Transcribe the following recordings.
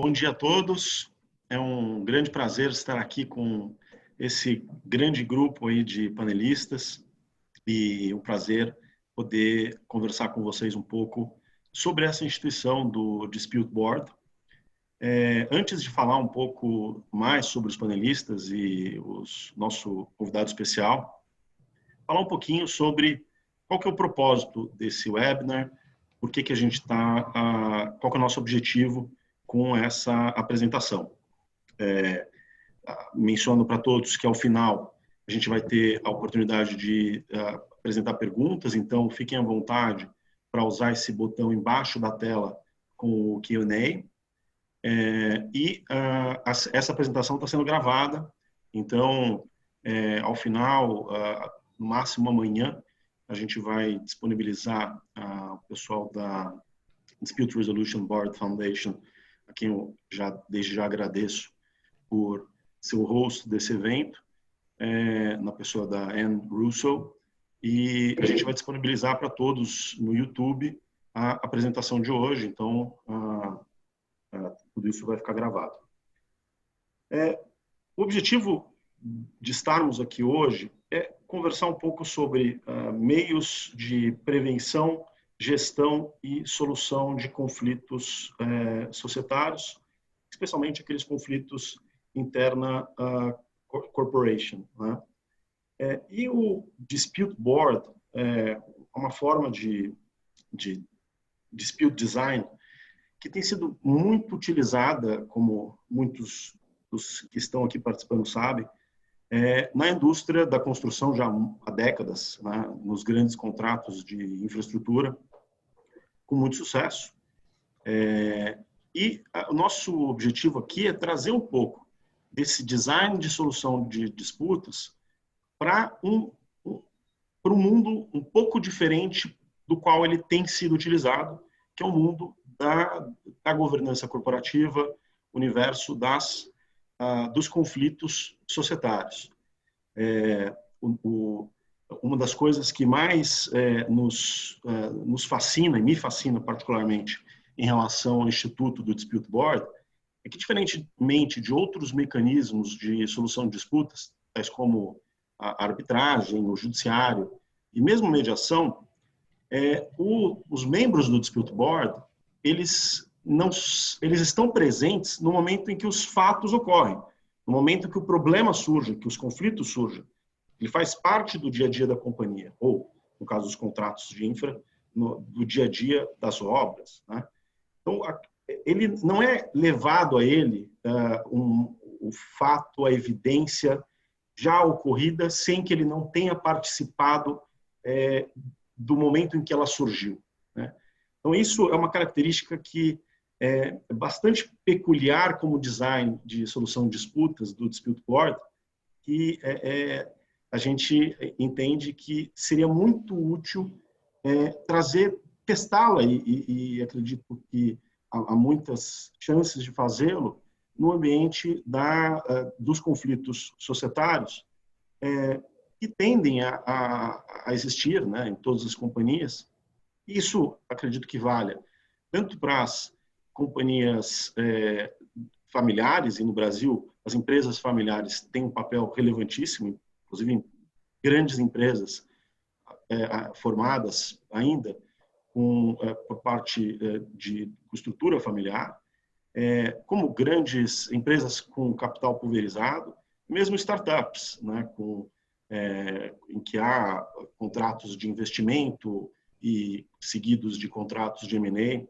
Bom dia a todos. É um grande prazer estar aqui com esse grande grupo aí de panelistas e um prazer poder conversar com vocês um pouco sobre essa instituição do Dispute Board. Antes de falar um pouco mais sobre os panelistas e o nosso convidado especial, falar um pouquinho sobre qual que é o propósito desse webinar, por que a gente está, qual que é o nosso objetivo com essa apresentação. Menciono para todos que ao final a gente vai ter a oportunidade de apresentar perguntas, então fiquem à vontade para usar esse botão embaixo da tela com o Q&A. Essa apresentação está sendo gravada, então ao final, no máximo amanhã, a gente vai disponibilizar o pessoal da Dispute Resolution Board Foundation, a quem eu desde já agradeço por ser o host desse evento, na pessoa da Anne Russo, e a gente vai disponibilizar para todos no YouTube a apresentação de hoje, então tudo isso vai ficar gravado. O objetivo de estarmos aqui hoje é conversar um pouco sobre meios de prevenção, gestão e solução de conflitos societários, especialmente aqueles conflitos interna corporation, né? E o Dispute Board é uma forma de dispute design que tem sido muito utilizada, como muitos dos que estão aqui participando sabem, na indústria da construção já há décadas, né, nos grandes contratos de infraestrutura, com muito sucesso. E o nosso objetivo aqui é trazer um pouco desse design de solução de disputas para um mundo um pouco diferente do qual ele tem sido utilizado, que é o mundo da governança corporativa, universo dos conflitos societários. Uma das coisas que mais nos fascina, e me fascina particularmente, em relação ao Instituto do Dispute Board, é que, diferentemente de outros mecanismos de solução de disputas, tais como a arbitragem, o judiciário e mesmo mediação, os membros do Dispute Board, eles estão presentes no momento em que os fatos ocorrem, no momento que o problema surge, que os conflitos surgem. Ele faz parte do dia a dia da companhia, ou, no caso dos contratos de infra, do dia a dia das obras, né? Então, ele não é levado a ele o fato, a evidência já ocorrida, sem que ele não tenha participado do momento em que ela surgiu, né? Então, isso é uma característica que é bastante peculiar como design de solução de disputas do Dispute Board, que a gente entende que seria muito útil testá-la, e acredito que há muitas chances de fazê-lo no ambiente dos conflitos societários, que tendem a existir, né, em todas as companhias. Isso, acredito que valha tanto para as companhias familiares, e no Brasil as empresas familiares têm um papel relevantíssimo, inclusive em grandes empresas formadas ainda por parte de estrutura familiar, como grandes empresas com capital pulverizado, mesmo startups, né, em que há contratos de investimento e seguidos de contratos de M&A.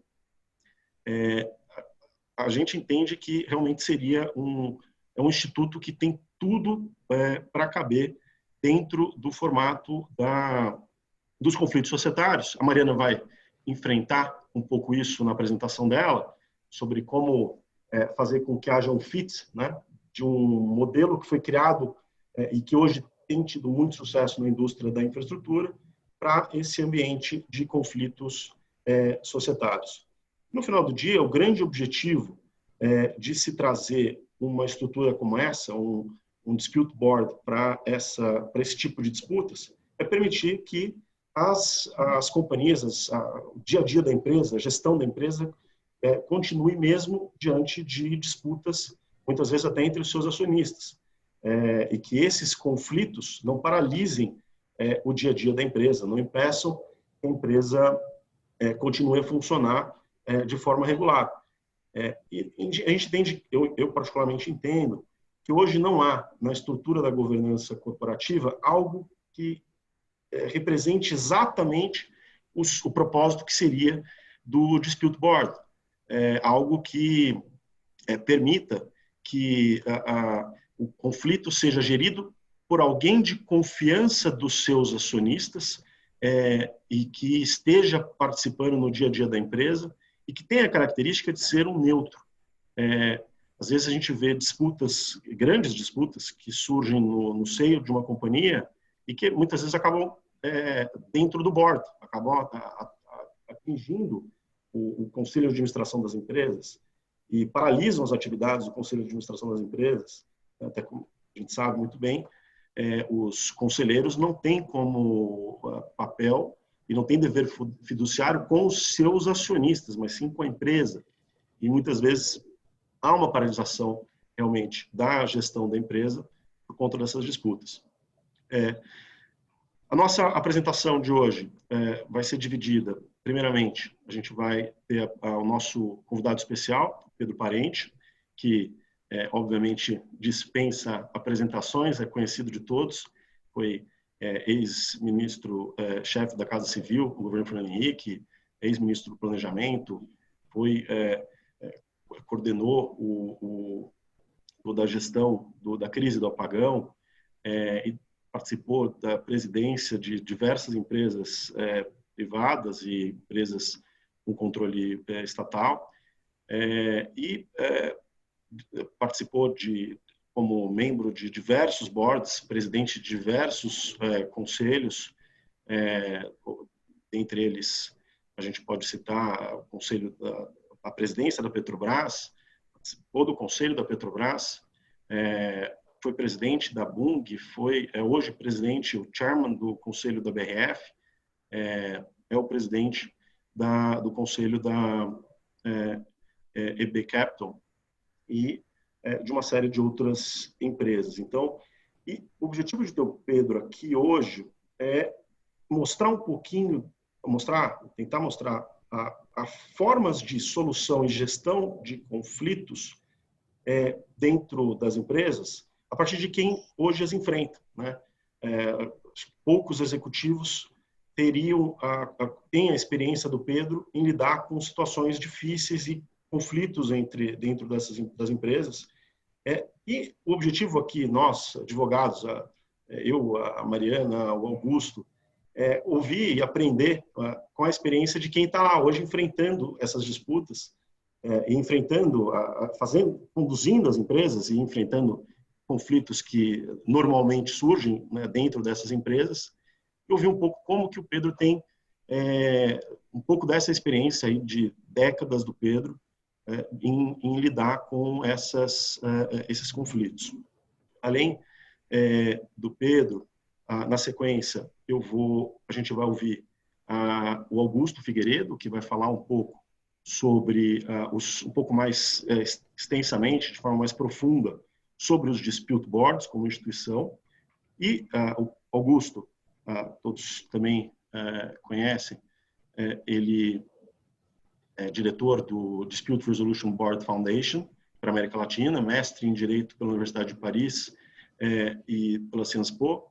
A gente entende que realmente seria um instituto que tem tudo para caber dentro do formato dos conflitos societários. A Mariana vai enfrentar um pouco isso na apresentação dela, sobre como fazer com que haja um fit, né, de um modelo que foi criado e que hoje tem tido muito sucesso na indústria da infraestrutura, para esse ambiente de conflitos societários. No final do dia, o grande objetivo de se trazer uma estrutura como essa, um dispute board para esse tipo de disputas, é permitir que as companhias, o dia a dia da empresa, a gestão da empresa, continue mesmo diante de disputas, muitas vezes até entre os seus acionistas, e que esses conflitos não paralisem o dia a dia da empresa, não impeçam que a empresa continue a funcionar de forma regular. E a gente entende, eu particularmente entendo, que hoje não há na estrutura da governança corporativa algo que represente exatamente o propósito que seria do Dispute Board. Algo que permita que o conflito seja gerido por alguém de confiança dos seus acionistas e que esteja participando no dia a dia da empresa e que tenha a característica de ser um neutro. Às vezes a gente vê disputas, grandes disputas, que surgem no seio de uma companhia e que muitas vezes acabam dentro do board, acabam atingindo o conselho de administração das empresas e paralisam as atividades do conselho de administração das empresas. Até como a gente sabe muito bem, os conselheiros não têm como papel e não têm dever fiduciário com os seus acionistas, mas sim com a empresa. E muitas vezes há uma paralisação realmente da gestão da empresa por conta dessas disputas. A nossa apresentação de hoje vai ser dividida. Primeiramente, a gente vai ter o nosso convidado especial, Pedro Parente, que obviamente dispensa apresentações, é conhecido de todos, foi ex-ministro, chefe da Casa Civil, no governo Fernando Henrique, ex-ministro do Planejamento, coordenou toda a gestão da crise do apagão e participou da presidência de diversas empresas privadas e empresas com controle estatal e participou como membro de diversos boards, presidente de diversos conselhos, entre eles a gente pode citar o conselho a presidência da Petrobras, participou do conselho da Petrobras, foi presidente da Bung, é hoje presidente, o chairman do conselho da BRF, é o presidente do conselho da EB Capital e de uma série de outras empresas. Então, o objetivo de ter o Pedro aqui hoje é mostrar um pouquinho, tentar mostrar formas de solução e gestão de conflitos dentro das empresas a partir de quem hoje as enfrenta, né? Poucos executivos têm a experiência do Pedro em lidar com situações difíceis e conflitos dentro das empresas. E o objetivo aqui, nós, advogados, eu, a Mariana, o Augusto, ouvir e aprender com a experiência de quem está lá hoje enfrentando essas disputas, conduzindo as empresas e enfrentando conflitos que normalmente surgem, né, dentro dessas empresas, e ouvir um pouco como que o Pedro tem um pouco dessa experiência aí de décadas do Pedro em lidar com esses conflitos. Além do Pedro, na sequência, a gente vai ouvir o Augusto Figueiredo, que vai falar um pouco sobre, um pouco mais extensamente, de forma mais profunda, sobre os dispute boards como instituição. E o Augusto, todos também conhecem, ele é diretor do Dispute Resolution Board Foundation para a América Latina, mestre em Direito pela Universidade de Paris e pela Sciences Po,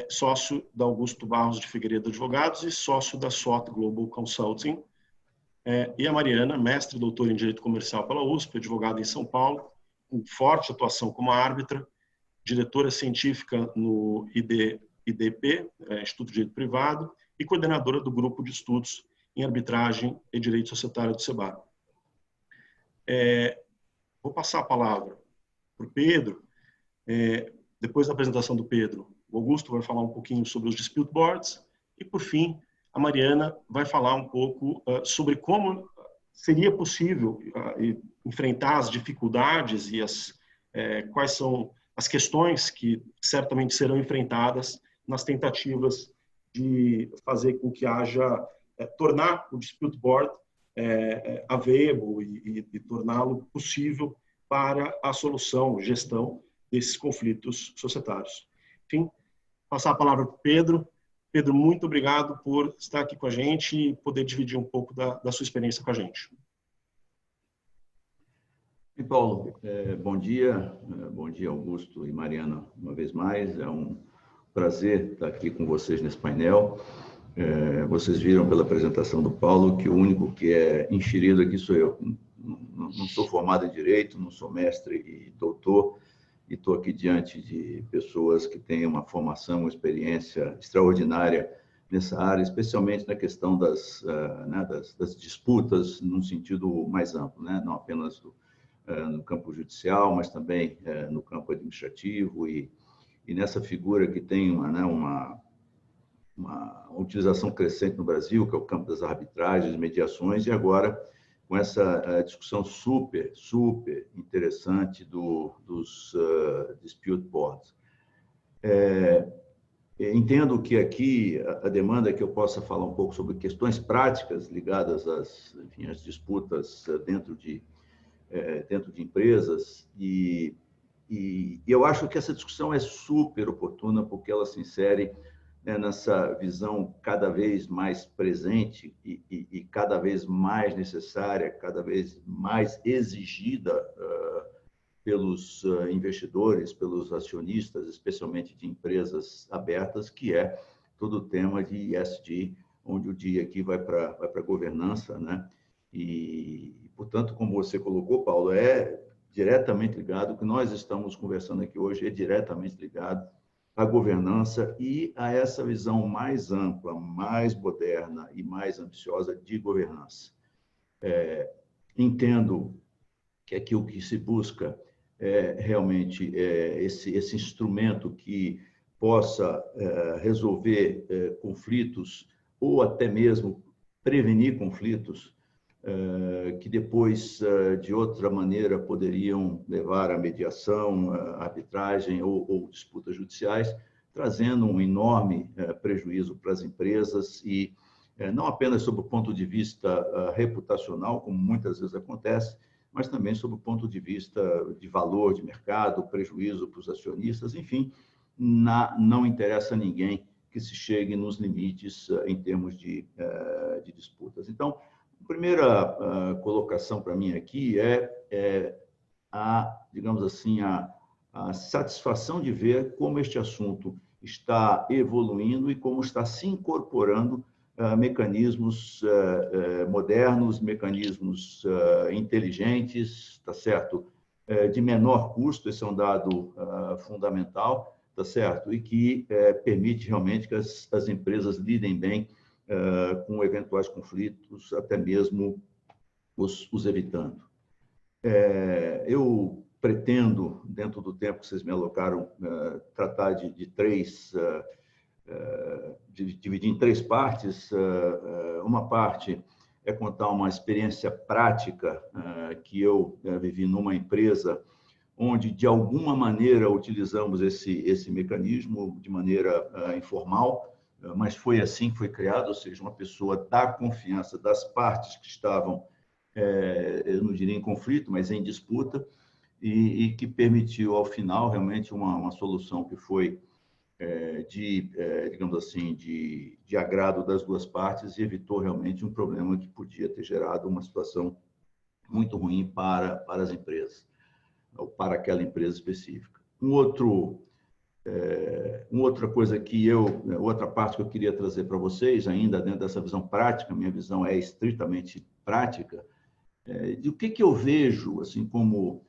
sócio da Augusto Barros de Figueiredo Advogados e sócio da SWOT Global Consulting. E a Mariana, mestre e doutora em Direito Comercial pela USP, advogada em São Paulo, com forte atuação como árbitra, diretora científica no IDP, Instituto de Direito Privado, e coordenadora do Grupo de Estudos em Arbitragem e Direito Societário do SEBAR. Vou passar a palavra para o Pedro. Depois da apresentação do Pedro, o Augusto vai falar um pouquinho sobre os dispute boards e, por fim, a Mariana vai falar um pouco sobre como seria possível enfrentar as dificuldades e quais são as questões que certamente serão enfrentadas nas tentativas de fazer com que tornar o dispute board available e torná-lo possível para a solução, gestão desses conflitos societários. Enfim, passar a palavra para o Pedro. Pedro, muito obrigado por estar aqui com a gente e poder dividir um pouco da sua experiência com a gente. E Paulo, bom dia, Augusto e Mariana, uma vez mais. É um prazer estar aqui com vocês nesse painel. Vocês viram pela apresentação do Paulo que o único que é enxerido aqui sou eu. Não sou formado em Direito, não sou mestre e doutor, e estou aqui diante de pessoas que têm uma formação, uma experiência extraordinária nessa área, especialmente na questão das disputas num sentido mais amplo, né? Não apenas no campo judicial, mas também no campo administrativo e nessa figura que tem uma utilização crescente no Brasil, que é o campo das arbitragens, mediações, e agora com essa discussão super interessante dos dispute boards. Entendo que aqui a demanda é que eu possa falar um pouco sobre questões práticas ligadas às disputas dentro de empresas, e eu acho que essa discussão é super oportuna porque ela se insere nessa visão cada vez mais presente e cada vez mais necessária, cada vez mais exigida pelos investidores, pelos acionistas, especialmente de empresas abertas, que é todo o tema de ESG, onde o dia aqui vai para a governança, né? E, portanto, como você colocou, Paulo, é diretamente ligado, o que nós estamos conversando aqui hoje é diretamente ligado à governança e a essa visão mais ampla, mais moderna e mais ambiciosa de governança. Entendo que aqui o que se busca é realmente esse instrumento que possa resolver conflitos ou até mesmo prevenir conflitos que depois, de outra maneira, poderiam levar à mediação, à arbitragem ou disputas judiciais, trazendo um enorme prejuízo para as empresas e não apenas sob o ponto de vista reputacional, como muitas vezes acontece, mas também sob o ponto de vista de valor de mercado, prejuízo para os acionistas, enfim, não interessa a ninguém que se chegue nos limites em termos de disputas. Então, a primeira colocação para mim aqui é digamos assim, a satisfação de ver como este assunto está evoluindo e como está se incorporando mecanismos modernos, mecanismos inteligentes, tá certo? De menor custo, esse é um dado fundamental, tá certo? E que permite realmente que as empresas lidem bem com eventuais conflitos, até mesmo os evitando. Eu pretendo, dentro do tempo que vocês me alocaram, tratar de dividir em três partes. Uma parte é contar uma experiência prática que eu vivi numa empresa onde, de alguma maneira, utilizamos esse mecanismo de maneira informal, mas foi assim que foi criado, ou seja, uma pessoa da confiança das partes que estavam, eu não diria em conflito, mas em disputa, e que permitiu, ao final, realmente uma solução que foi digamos assim, de agrado das duas partes e evitou realmente um problema que podia ter gerado uma situação muito ruim para as empresas, ou para aquela empresa específica. Outra coisa outra parte que eu queria trazer para vocês, ainda dentro dessa visão prática, minha visão é estritamente prática, de o que eu vejo assim como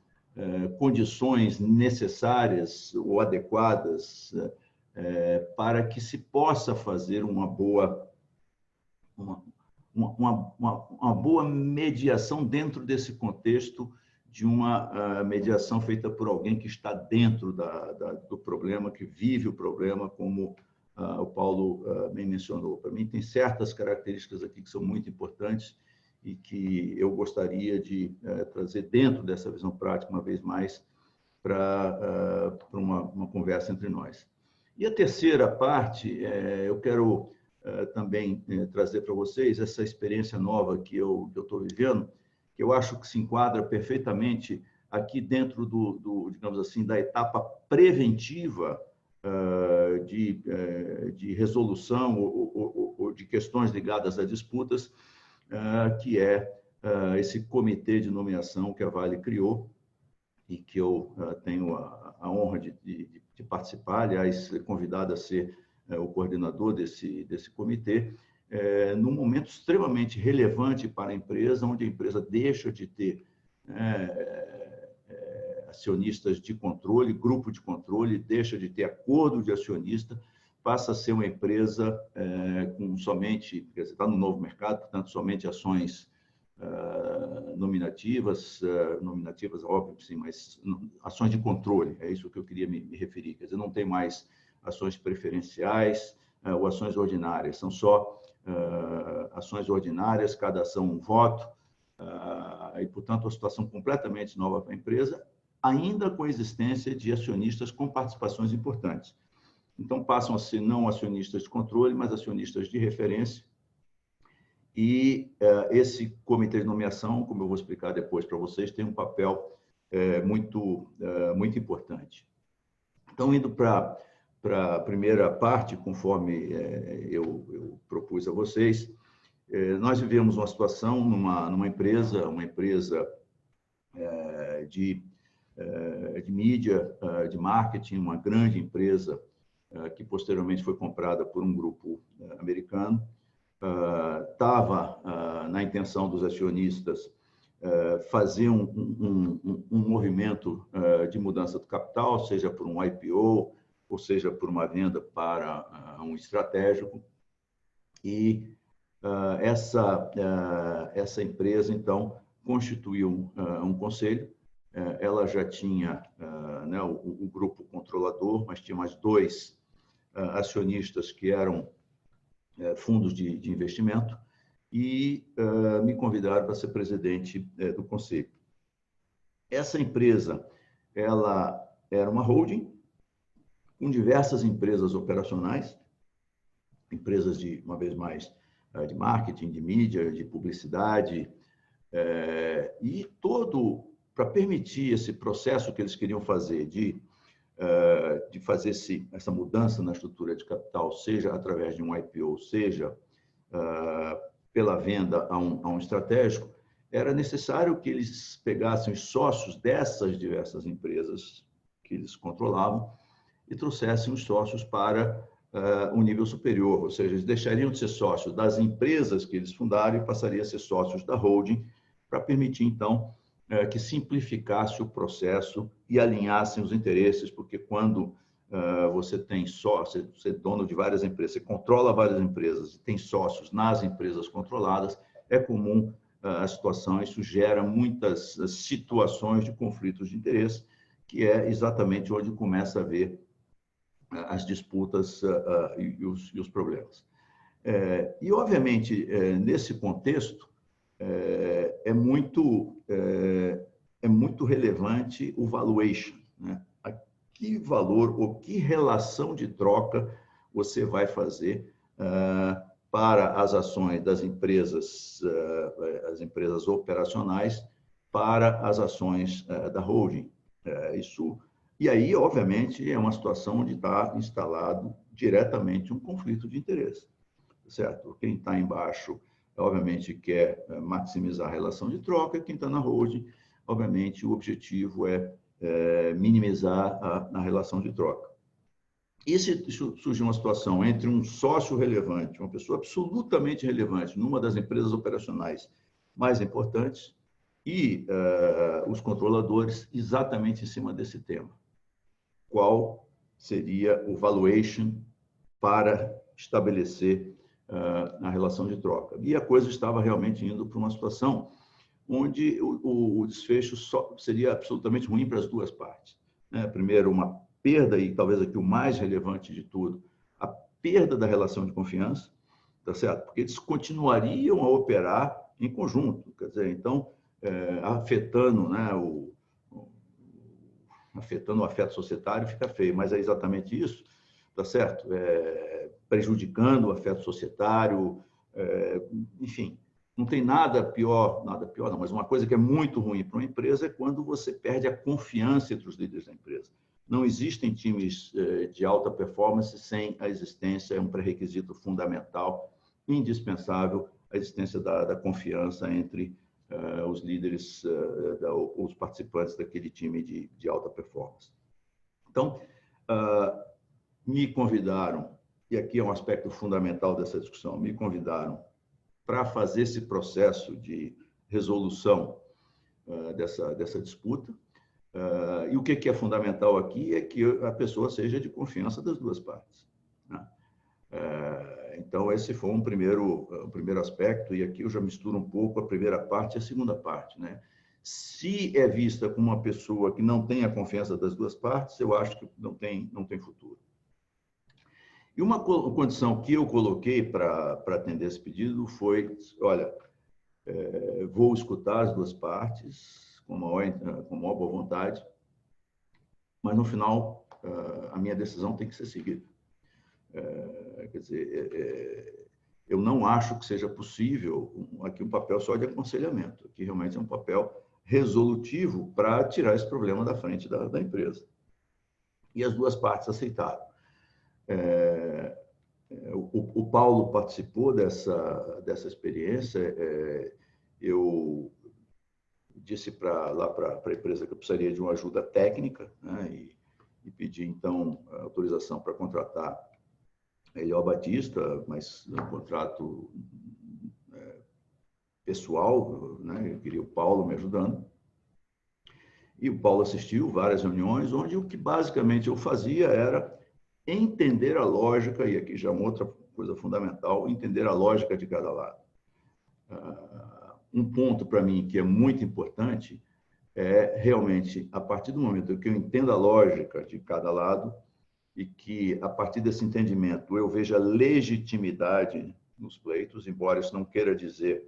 condições necessárias ou adequadas para que se possa fazer uma boa mediação dentro desse contexto de uma mediação feita por alguém que está dentro do problema, que vive o problema, como o Paulo bem mencionou. Para mim, tem certas características aqui que são muito importantes e que eu gostaria de trazer dentro dessa visão prática, uma vez mais, para uma conversa entre nós. E a terceira parte, eu quero também trazer para vocês essa experiência nova que eu estou vivendo, que eu acho que se enquadra perfeitamente aqui dentro digamos assim, da etapa preventiva de resolução ou de questões ligadas a disputas, que é esse comitê de nomeação que a Vale criou e que eu tenho a honra de participar, aliás, convidado a ser o coordenador desse comitê, num momento extremamente relevante para a empresa, onde a empresa deixa de ter acionistas de controle, grupo de controle, deixa de ter acordo de acionista, passa a ser uma empresa com somente, quer dizer, está no novo mercado, portanto, somente ações nominativas, óbvio que sim, mas ações de controle, é isso que eu queria me referir, quer dizer, não tem mais ações preferenciais ou ações ordinárias, são só ações ordinárias, cada ação um voto, e, portanto, uma situação completamente nova para a empresa, ainda com a existência de acionistas com participações importantes. Então, passam a ser não acionistas de controle, mas acionistas de referência. E esse comitê de nomeação, como eu vou explicar depois para vocês, tem um papel muito importante. Então, indo para a primeira parte, conforme eu propus a vocês, nós vivemos uma situação numa empresa, de mídia, de marketing, uma grande empresa que posteriormente foi comprada por um grupo americano. Estava na intenção dos acionistas fazer um movimento de mudança do capital, seja por um IPO, ou seja por uma venda para um estratégico. E essa empresa, então, constituiu um conselho. Ela já tinha o grupo controlador, mas tinha mais 2 acionistas que eram fundos de investimento, e me convidaram para ser presidente do conselho. Essa empresa, ela era uma holding com diversas empresas operacionais, empresas uma vez mais, de marketing, de mídia, de publicidade, e para permitir esse processo que eles queriam fazer de fazer essa mudança na estrutura de capital, seja através de um IPO, seja pela venda a um estratégico, era necessário que eles pegassem os sócios dessas diversas empresas que eles controlavam e trouxessem os sócios para um nível superior, ou seja, eles deixariam de ser sócios das empresas que eles fundaram e passariam a ser sócios da holding, para permitir, então, que simplificasse o processo e alinhassem os interesses, porque quando você tem sócio, você é dono de várias empresas, você controla várias empresas e tem sócios nas empresas controladas, é comum a situação, isso gera muitas situações de conflitos de interesse, que é exatamente onde começa a haver as disputas e os problemas. E, obviamente, nesse contexto, é muito relevante o valuation, né? Que valor ou que relação de troca você vai fazer para as ações das empresas, as empresas operacionais, para as ações da holding. E aí, obviamente, é uma situação onde está instalado diretamente um conflito de interesse, certo? Quem está embaixo, obviamente, quer maximizar a relação de troca, quem está na holding, obviamente, o objetivo é minimizar a relação de troca. E se surgir uma situação entre um sócio relevante, uma pessoa absolutamente relevante numa das empresas operacionais mais importantes e os controladores exatamente em cima desse tema, qual seria o valuation para estabelecer a relação de troca? E a coisa estava realmente indo para uma situação onde o desfecho seria absolutamente ruim para as duas partes, né? Primeiro, uma perda, e talvez aqui o mais relevante de tudo, a perda da relação de confiança, tá certo? Porque eles continuariam a operar em conjunto, quer dizer, então, afetando, né, afetando o afeto societário, fica feio, mas é exatamente isso, tá certo? Prejudicando o afeto societário, enfim. Não tem nada pior não, mas uma coisa que é muito ruim para uma empresa é quando você perde a confiança entre os líderes da empresa. Não existem times de alta performance sem a existência, é um pré-requisito fundamental, indispensável, a existência da confiança entre os líderes, os participantes daquele time de alta performance. Então, me convidaram, e aqui é um aspecto fundamental dessa discussão, me convidaram para fazer esse processo de resolução dessa disputa. E o que é fundamental aqui é que a pessoa seja de confiança das duas partes, né? Então, esse foi um primeiro aspecto, e aqui eu já misturo um pouco a primeira parte e a segunda parte, né? Se é vista como uma pessoa que não tem a confiança das duas partes, eu acho que não tem futuro. E uma condição que eu coloquei para atender esse pedido foi, olha, vou escutar as duas partes com maior boa vontade, mas no final a minha decisão tem que ser seguida. Quer dizer, eu não acho que seja possível aqui um papel só de aconselhamento. Aqui realmente é um papel resolutivo para tirar esse problema da frente da empresa. E as duas partes aceitaram. O Paulo participou dessa experiência. Eu disse para a empresa que eu precisaria de uma ajuda técnica, né, e pedi, então, a autorização para contratar Eliel Batista, mas um contrato pessoal, né, eu queria o Paulo me ajudando. E o Paulo assistiu várias reuniões, onde o que basicamente eu fazia era entender a lógica, e aqui já é uma outra coisa fundamental, entender a lógica de cada lado. Um ponto para mim que é muito importante é realmente, a partir do momento que eu entendo a lógica de cada lado e que, a partir desse entendimento, eu veja legitimidade nos pleitos, embora isso não queira dizer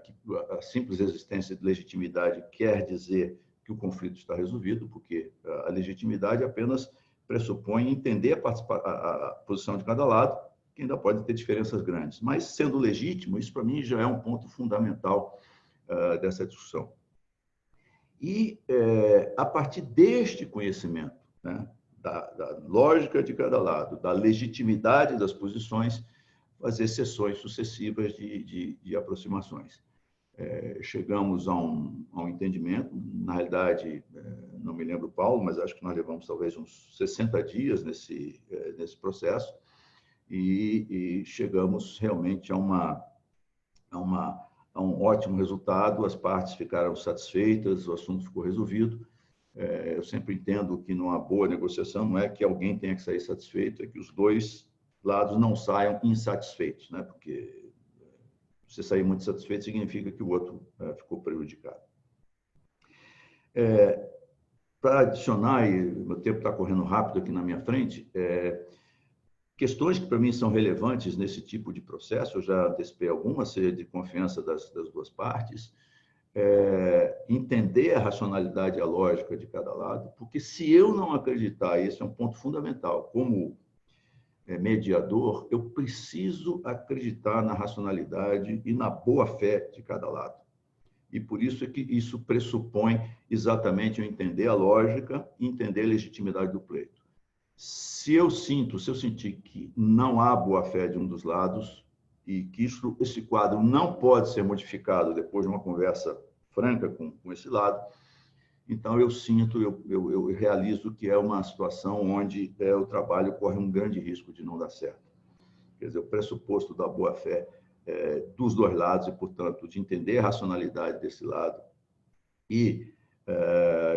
que a simples existência de legitimidade quer dizer que o conflito está resolvido, porque a legitimidade apenas pressupõe entender a posição de cada lado, que ainda pode ter diferenças grandes. Mas, sendo legítimo, isso para mim já é um ponto fundamental dessa discussão. E, a partir deste conhecimento, né, da lógica de cada lado, da legitimidade das posições, fazer sessões sucessivas de aproximações. Chegamos a um entendimento, na realidade, não me lembro, Paulo, mas acho que nós levamos talvez uns 60 dias nesse processo, e chegamos realmente a um ótimo resultado, as partes ficaram satisfeitas, o assunto ficou resolvido. Eu sempre entendo que numa boa negociação não é que alguém tenha que sair satisfeito, é que os dois lados não saiam insatisfeitos, né? Porque você sair muito satisfeito significa que o outro ficou prejudicado. Para adicionar, e meu tempo está correndo rápido aqui na minha frente, questões que para mim são relevantes nesse tipo de processo, eu já antecipei algumas, seja de confiança das duas partes, entender a racionalidade e a lógica de cada lado, porque se eu não acreditar, e esse é um ponto fundamental, como mediador, eu preciso acreditar na racionalidade e na boa-fé de cada lado. E por isso é que isso pressupõe exatamente eu entender a lógica e entender a legitimidade do pleito. Se eu sentir que não há boa-fé de um dos lados e que esse quadro não pode ser modificado depois de uma conversa franca com esse lado, então eu realizo que é uma situação onde o trabalho corre um grande risco de não dar certo. Quer dizer, o pressuposto da boa-fé dos dois lados e, portanto, de entender a racionalidade desse lado e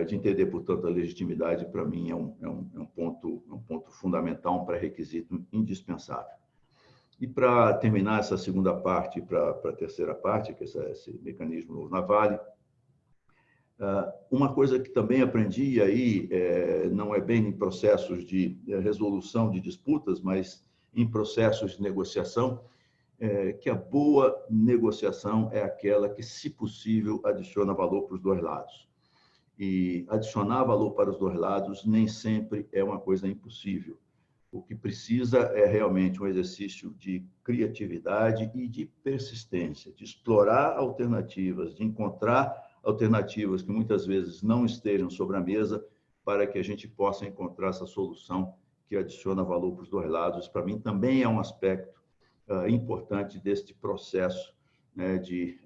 de entender, portanto, a legitimidade, para mim, é um ponto fundamental, um pré-requisito indispensável. E para terminar essa segunda parte, para a terceira parte, que é esse mecanismo novo na Vale, uma coisa que também aprendi, e aí não é bem em processos de resolução de disputas, mas em processos de negociação, que a boa negociação é aquela que, se possível, adiciona valor para os dois lados. E adicionar valor para os dois lados nem sempre é uma coisa impossível, O que precisa é realmente um exercício de criatividade e de persistência, de explorar alternativas, de encontrar alternativas que muitas vezes não estejam sobre a mesa, para que a gente possa encontrar essa solução que adiciona valor para os dois lados. Para mim, também é um aspecto importante deste processo, né, de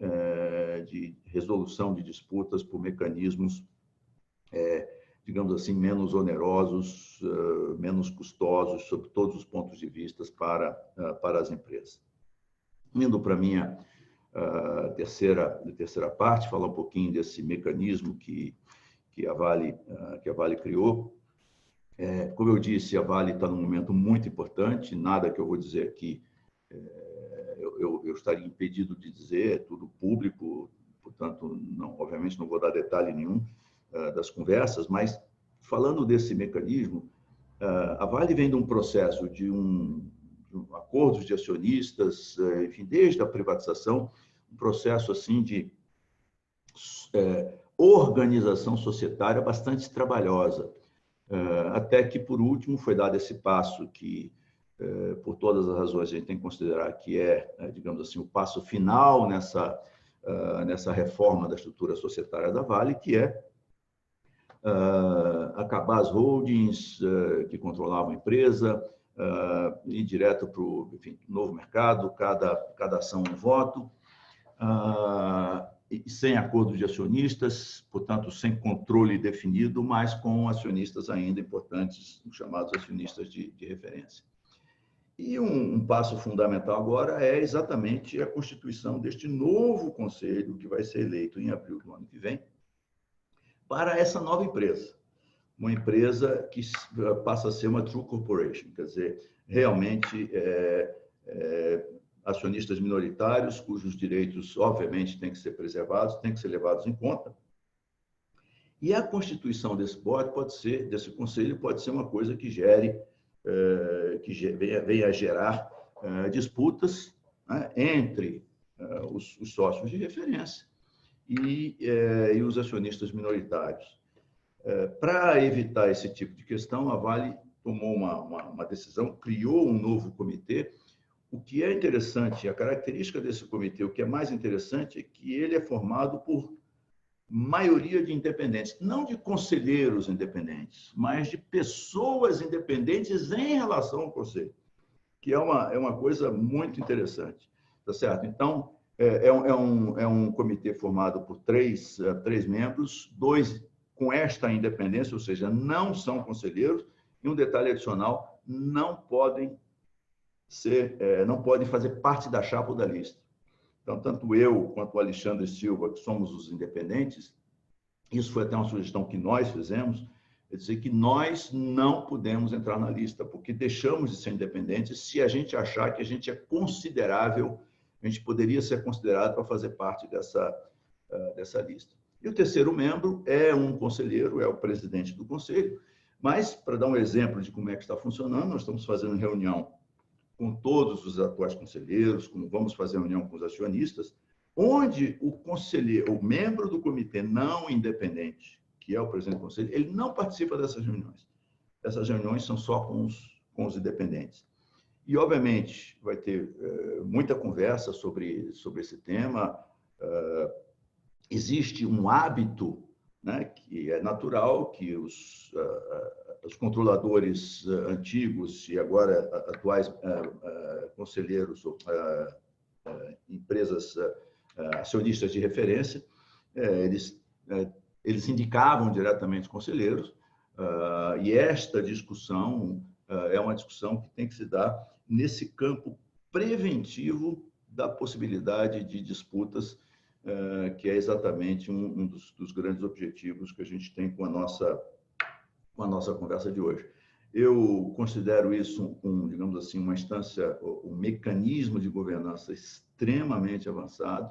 resolução de disputas por mecanismos, digamos assim, menos onerosos, menos custosos, sob todos os pontos de vista para as empresas. Indo para a minha terceira parte, falar um pouquinho desse mecanismo que a Vale criou. Como eu disse, a Vale está num momento muito importante, nada que eu vou dizer aqui eu estaria impedido de dizer, é tudo público, portanto, obviamente não vou dar detalhe nenhum das conversas, mas falando desse mecanismo, a Vale vem de um processo de acordos de acionistas, enfim, desde a privatização, um processo assim de organização societária bastante trabalhosa, até que, por último, foi dado esse passo que, por todas as razões, a gente tem que considerar que digamos assim, o passo final nessa reforma da estrutura societária da Vale, que é acabar as holdings que controlavam a empresa, ir direto para o novo mercado, cada ação um voto, sem acordo de acionistas, portanto, sem controle definido, mas com acionistas ainda importantes, os chamados acionistas de referência. E um passo fundamental agora é exatamente a constituição deste novo conselho, que vai ser eleito em abril do ano que vem, para essa nova empresa. Uma empresa que passa a ser uma true corporation, quer dizer, realmente acionistas minoritários, cujos direitos, obviamente, têm que ser preservados, têm que ser levados em conta. E a constituição desse board desse conselho, pode ser uma coisa que venha a gerar disputas, né, entre os sócios de referência e os acionistas minoritários. Para evitar esse tipo de questão, a Vale tomou uma decisão, criou um novo comitê. O que é interessante, a característica desse comitê, o que é mais interessante é que ele é formado por maioria de independentes, não de conselheiros independentes, mas de pessoas independentes em relação ao conselho, que é uma coisa muito interessante, tá certo? Então, é um comitê formado por três membros, 2 com esta independência, ou seja, não são conselheiros, e um detalhe adicional, não podem fazer parte da chapa ou da lista. Então, tanto eu quanto o Alexandre Silva, que somos os independentes, isso foi até uma sugestão que nós fizemos, é dizer que nós não podemos entrar na lista, porque deixamos de ser independentes se a gente achar que a gente é considerável, a gente poderia ser considerado para fazer parte dessa lista. E o terceiro membro é um conselheiro, é o presidente do conselho, mas, para dar um exemplo de como é que está funcionando, nós estamos fazendo reunião com todos os atuais conselheiros, como vamos fazer reunião com os acionistas, onde o membro do comitê não independente, que é o presidente do conselho, ele não participa dessas reuniões. Essas reuniões são só com os independentes. E, obviamente, vai ter muita conversa sobre esse tema. Existe um hábito, né, que é natural, que os controladores antigos e agora atuais conselheiros, empresas acionistas de referência, eles indicavam diretamente conselheiros, e esta discussão é uma discussão que tem que se dar nesse campo preventivo da possibilidade de disputas, que é exatamente um dos grandes objetivos que a gente tem com a nossa conversa de hoje. Eu considero isso, digamos assim, uma instância, um mecanismo de governança extremamente avançado.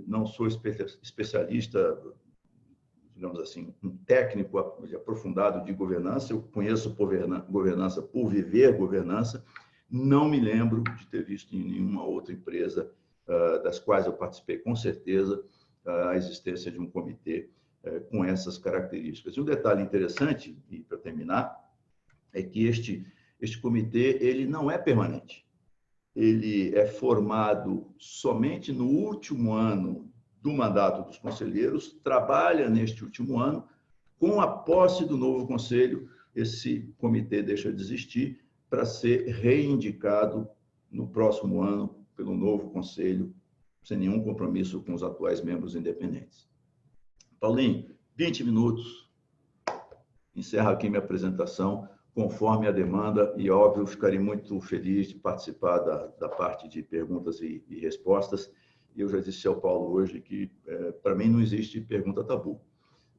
Não sou especialista, digamos assim, um técnico aprofundado de governança, eu conheço governança por viver governança, não me lembro de ter visto em nenhuma outra empresa das quais eu participei, com certeza, a existência de um comitê com essas características. E um detalhe interessante, e para terminar, é que Este comitê ele não é permanente. Ele é formado somente no último ano do mandato dos conselheiros, trabalha neste último ano. Com a posse do novo conselho, esse comitê deixa de existir para ser reindicado no próximo ano pelo novo conselho, sem nenhum compromisso com os atuais membros independentes. Paulinho, 20 minutos. Encerro aqui minha apresentação, conforme a demanda, e, óbvio, ficarei muito feliz de participar da parte de perguntas e respostas. E eu já disse ao Paulo hoje que, para mim, não existe pergunta tabu.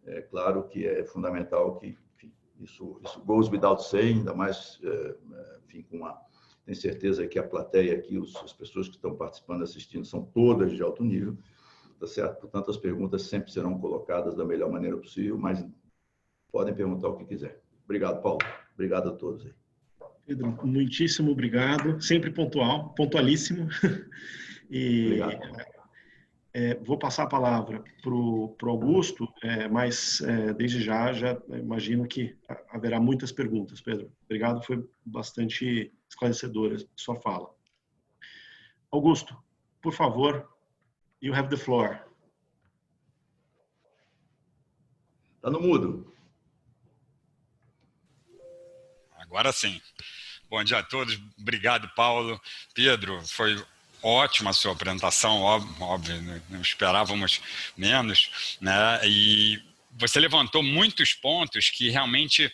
É claro que é fundamental que, enfim, isso goes without saying, ainda mais, enfim, tenho certeza que a plateia aqui, as pessoas que estão participando, assistindo, são todas de alto nível, tá certo? Portanto, as perguntas sempre serão colocadas da melhor maneira possível, mas podem perguntar o que quiser. Obrigado, Paulo. Obrigado a todos aí. Pedro, muitíssimo obrigado. Sempre pontual, pontualíssimo. E obrigado. Vou passar a palavra para o Augusto, mas desde já imagino que haverá muitas perguntas, Pedro. Obrigado, foi bastante esclarecedora a sua fala. Augusto, por favor, you have the floor. Está no mudo. Agora sim. Bom dia a todos. Obrigado, Paulo. Pedro, foi ótima a sua apresentação, óbvio, não esperávamos menos, né? E você levantou muitos pontos que realmente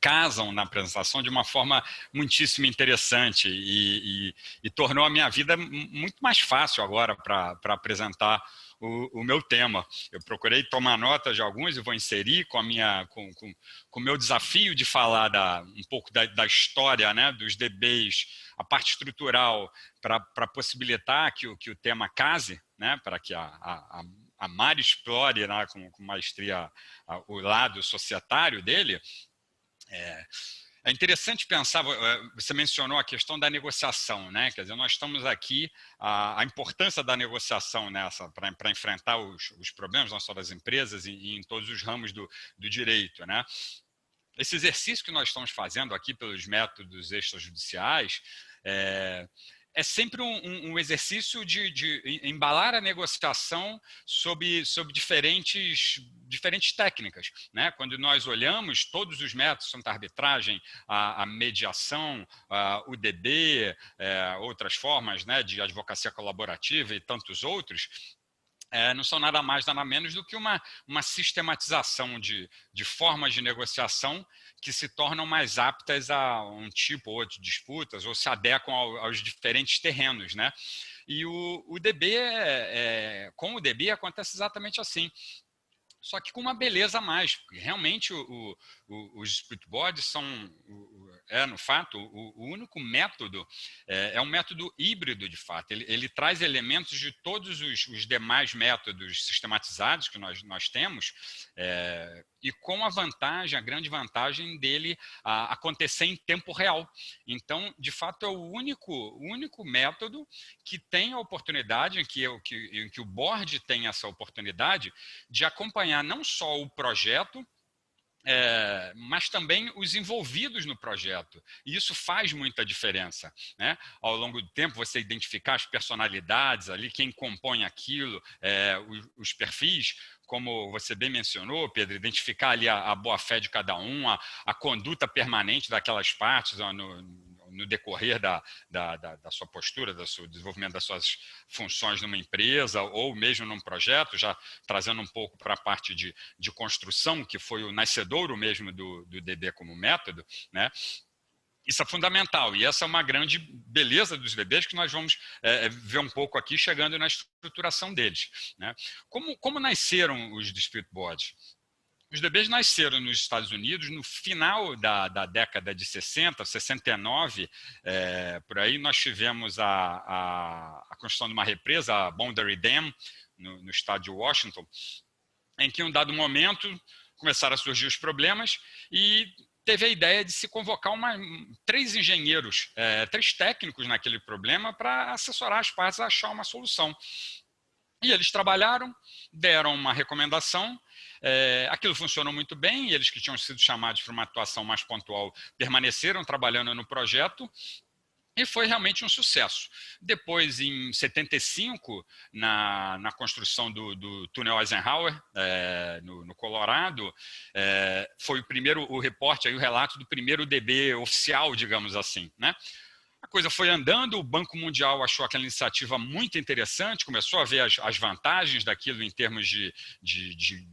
casam na apresentação de uma forma muitíssimo interessante e tornou a minha vida muito mais fácil agora para apresentar o meu tema. Eu procurei tomar nota de alguns e vou inserir com o meu desafio de falar um pouco da história, né, dos DBs, a parte estrutural, para possibilitar que o tema case, né, para que a Mari explore, né, com maestria o lado societário dele. É interessante pensar, você mencionou a questão da negociação, né? Quer dizer, nós estamos aqui, a importância da negociação nessa, para enfrentar os problemas, não só das empresas e em todos os ramos do direito, né? Esse exercício que nós estamos fazendo aqui pelos métodos extrajudiciais é sempre um exercício de embalar a negociação sob diferentes técnicas, né? Quando nós olhamos todos os métodos, tanto a arbitragem, a mediação, o DB, outras formas, né, de advocacia colaborativa e tantos outros, não são nada mais, nada menos do que uma sistematização de formas de negociação que se tornam mais aptas a um tipo ou outro de disputas ou se adequam aos diferentes terrenos, né? E o DB, com o DB acontece exatamente assim. Só que com uma beleza a mais, porque realmente os dispute boards são, no fato, o único método, é um método híbrido de fato, ele traz elementos de todos os demais métodos sistematizados que nós temos, e com a grande vantagem dele acontecer em tempo real. Então, de fato, é o único método que tem a oportunidade, em que o board tem essa oportunidade de acompanhar não só o projeto, mas também os envolvidos no projeto. E isso faz muita diferença, né? Ao longo do tempo, você identificar as personalidades ali, quem compõe aquilo, os perfis, como você bem mencionou, Pedro, identificar ali a boa-fé de cada um, a conduta permanente daquelas partes no decorrer da sua postura, do seu desenvolvimento das suas funções numa empresa ou mesmo num projeto, já trazendo um pouco para a parte de construção, que foi o nascedouro mesmo do DB como método, né? Isso é fundamental, e essa é uma grande beleza dos DBs que nós vamos ver um pouco aqui, chegando na estruturação deles, né? Como nasceram os dispute boards? Os DBs nasceram nos Estados Unidos no final da década de 60, 69, por aí nós tivemos a construção de uma represa, a Boundary Dam, no estado de Washington, em que em um dado momento começaram a surgir os problemas e teve a ideia de se convocar 3 engenheiros, 3 técnicos naquele problema para assessorar as partes a achar uma solução. E eles trabalharam, deram uma recomendação, Aquilo funcionou muito bem, e eles que tinham sido chamados para uma atuação mais pontual permaneceram trabalhando no projeto, e foi realmente um sucesso. Depois, em 75, na construção do túnel Eisenhower, no Colorado, foi o reporte, aí, o relato do primeiro DB oficial, digamos assim, né? A coisa foi andando, o Banco Mundial achou aquela iniciativa muito interessante, começou a ver as vantagens daquilo em termos de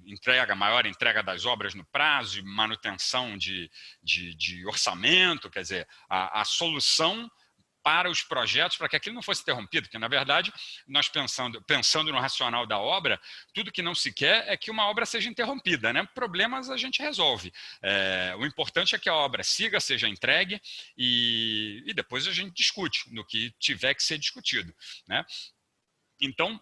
entrega, maior entrega das obras no prazo, manutenção de orçamento, quer dizer, a solução para os projetos, para que aquilo não fosse interrompido, porque, na verdade, nós pensando no racional da obra, tudo que não se quer é que uma obra seja interrompida, né? Problemas a gente resolve. O importante é que a obra siga, seja entregue, e depois a gente discute no que tiver que ser discutido, né? Então,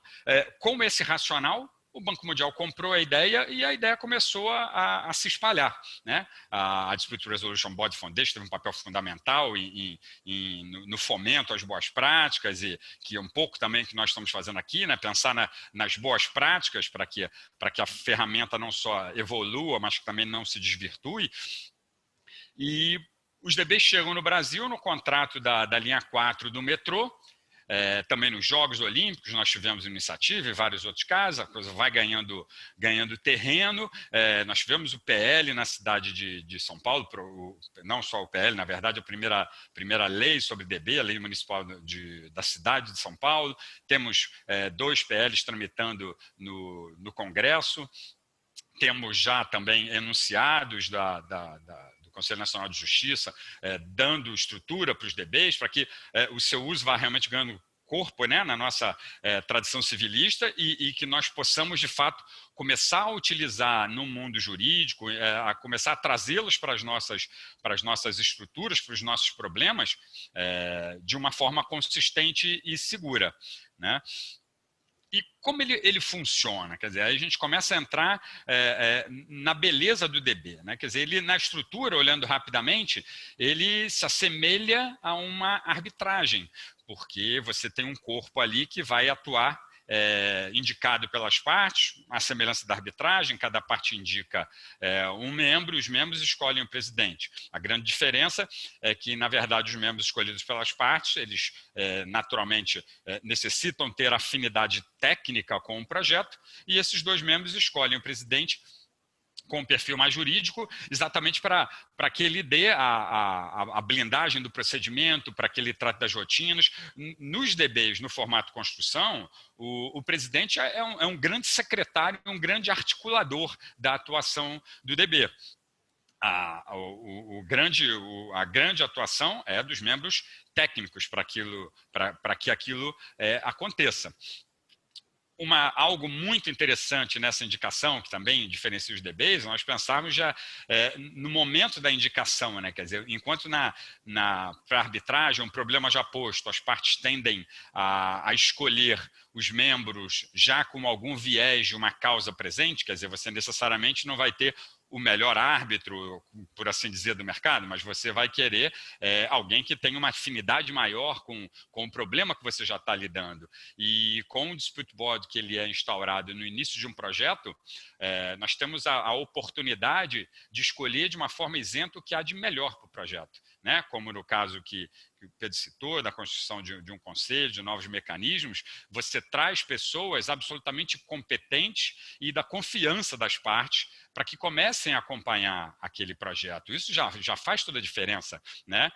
com esse racional, o Banco Mundial comprou a ideia e a ideia começou a se espalhar, né? A Dispute Resolution Body Foundation teve um papel fundamental no fomento às boas práticas, e que é um pouco também que nós estamos fazendo aqui, né? Pensar nas boas práticas para que a ferramenta não só evolua, mas que também não se desvirtue. E os DBs chegam no Brasil no contrato da linha 4 do metrô. Também nos Jogos Olímpicos nós tivemos iniciativa, em vários outros casos, a coisa vai ganhando terreno. Nós tivemos o PL na cidade de São Paulo, não só o PL, na verdade, a primeira lei sobre DB, a lei municipal da cidade de São Paulo. Temos 2 PLs tramitando no Congresso. Temos já também enunciados do Conselho Nacional de Justiça, dando estrutura para os DBs, para que o seu uso vá realmente ganhando corpo, né, na nossa tradição civilista, e que nós possamos, de fato, começar a utilizar no mundo jurídico, a começar a trazê-los para as nossas estruturas, para os nossos problemas, de uma forma consistente e segura, né? E como ele funciona? Quer dizer, aí a gente começa a entrar na beleza do DB, né? Quer dizer, ele, na estrutura, olhando rapidamente, ele se assemelha a uma arbitragem, porque você tem um corpo ali que vai atuar indicado pelas partes, a semelhança da arbitragem, cada parte indica um membro, e os membros escolhem o presidente. A grande diferença é que, na verdade, os membros escolhidos pelas partes, eles naturalmente necessitam ter afinidade técnica com o projeto, e esses 2 membros escolhem o presidente com um perfil mais jurídico, exatamente para que ele dê a blindagem do procedimento, para que ele trate das rotinas. Nos DBs, no formato construção, o presidente é um grande secretário, um grande articulador da atuação do DB. A grande atuação é dos membros técnicos para que aquilo aconteça. Algo muito interessante nessa indicação, que também diferencia os DBs, nós pensarmos já no momento da indicação, né? Quer dizer, enquanto para arbitragem, um problema já posto, as partes tendem a escolher os membros já com algum viés de uma causa presente, quer dizer, você necessariamente não vai ter o melhor árbitro, por assim dizer, do mercado, mas você vai querer alguém que tenha uma afinidade maior com o problema que você já está lidando. E com o Dispute Board, que ele é instaurado no início de um projeto, nós temos a oportunidade de escolher de uma forma isenta o que há de melhor para o projeto, né? Como no caso que o Pedro citou, da construção de um conselho, de novos mecanismos, você traz pessoas absolutamente competentes e da confiança das partes para que comecem a acompanhar aquele projeto. Isso já faz toda a diferença, né?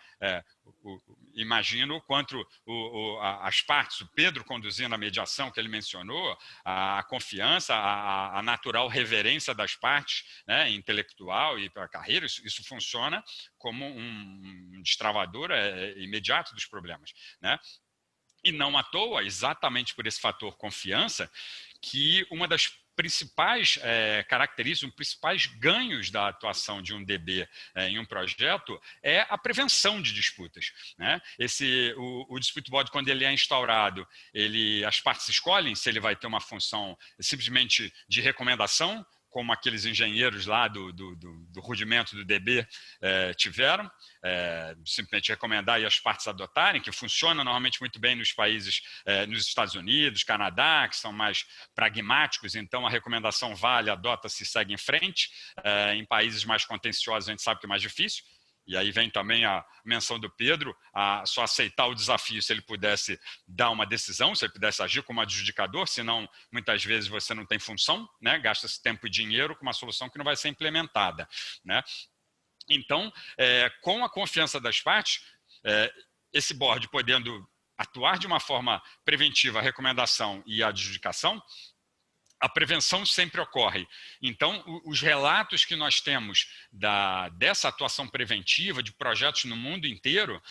Imagino o quanto as partes, o Pedro conduzindo a mediação que ele mencionou, a confiança, a natural reverência das partes, né, intelectual e para a carreira, isso funciona como um destravador imediato dos problemas, né? E não à toa, exatamente por esse fator confiança, que uma das principais características, os principais ganhos da atuação de um DB em um projeto é a prevenção de disputas, né? O Dispute Board, quando ele é instaurado, as partes escolhem se ele vai ter uma função simplesmente de recomendação, como aqueles engenheiros lá do rudimento do DB tiveram, simplesmente recomendar aí as partes adotarem, que funciona normalmente muito bem nos países, nos Estados Unidos, Canadá, que são mais pragmáticos, então a recomendação vale, adota-se e segue em frente. Em países mais contenciosos a gente sabe que é mais difícil. E aí vem também a menção do Pedro, a só aceitar o desafio se ele pudesse dar uma decisão, se ele pudesse agir como adjudicador, senão muitas vezes você não tem função, né? Gasta-se tempo e dinheiro com uma solução que não vai ser implementada, né? Então, com a confiança das partes, esse board podendo atuar de uma forma preventiva, a recomendação e a adjudicação, a prevenção sempre ocorre. Então, os relatos que nós temos dessa atuação preventiva de projetos no mundo inteiro,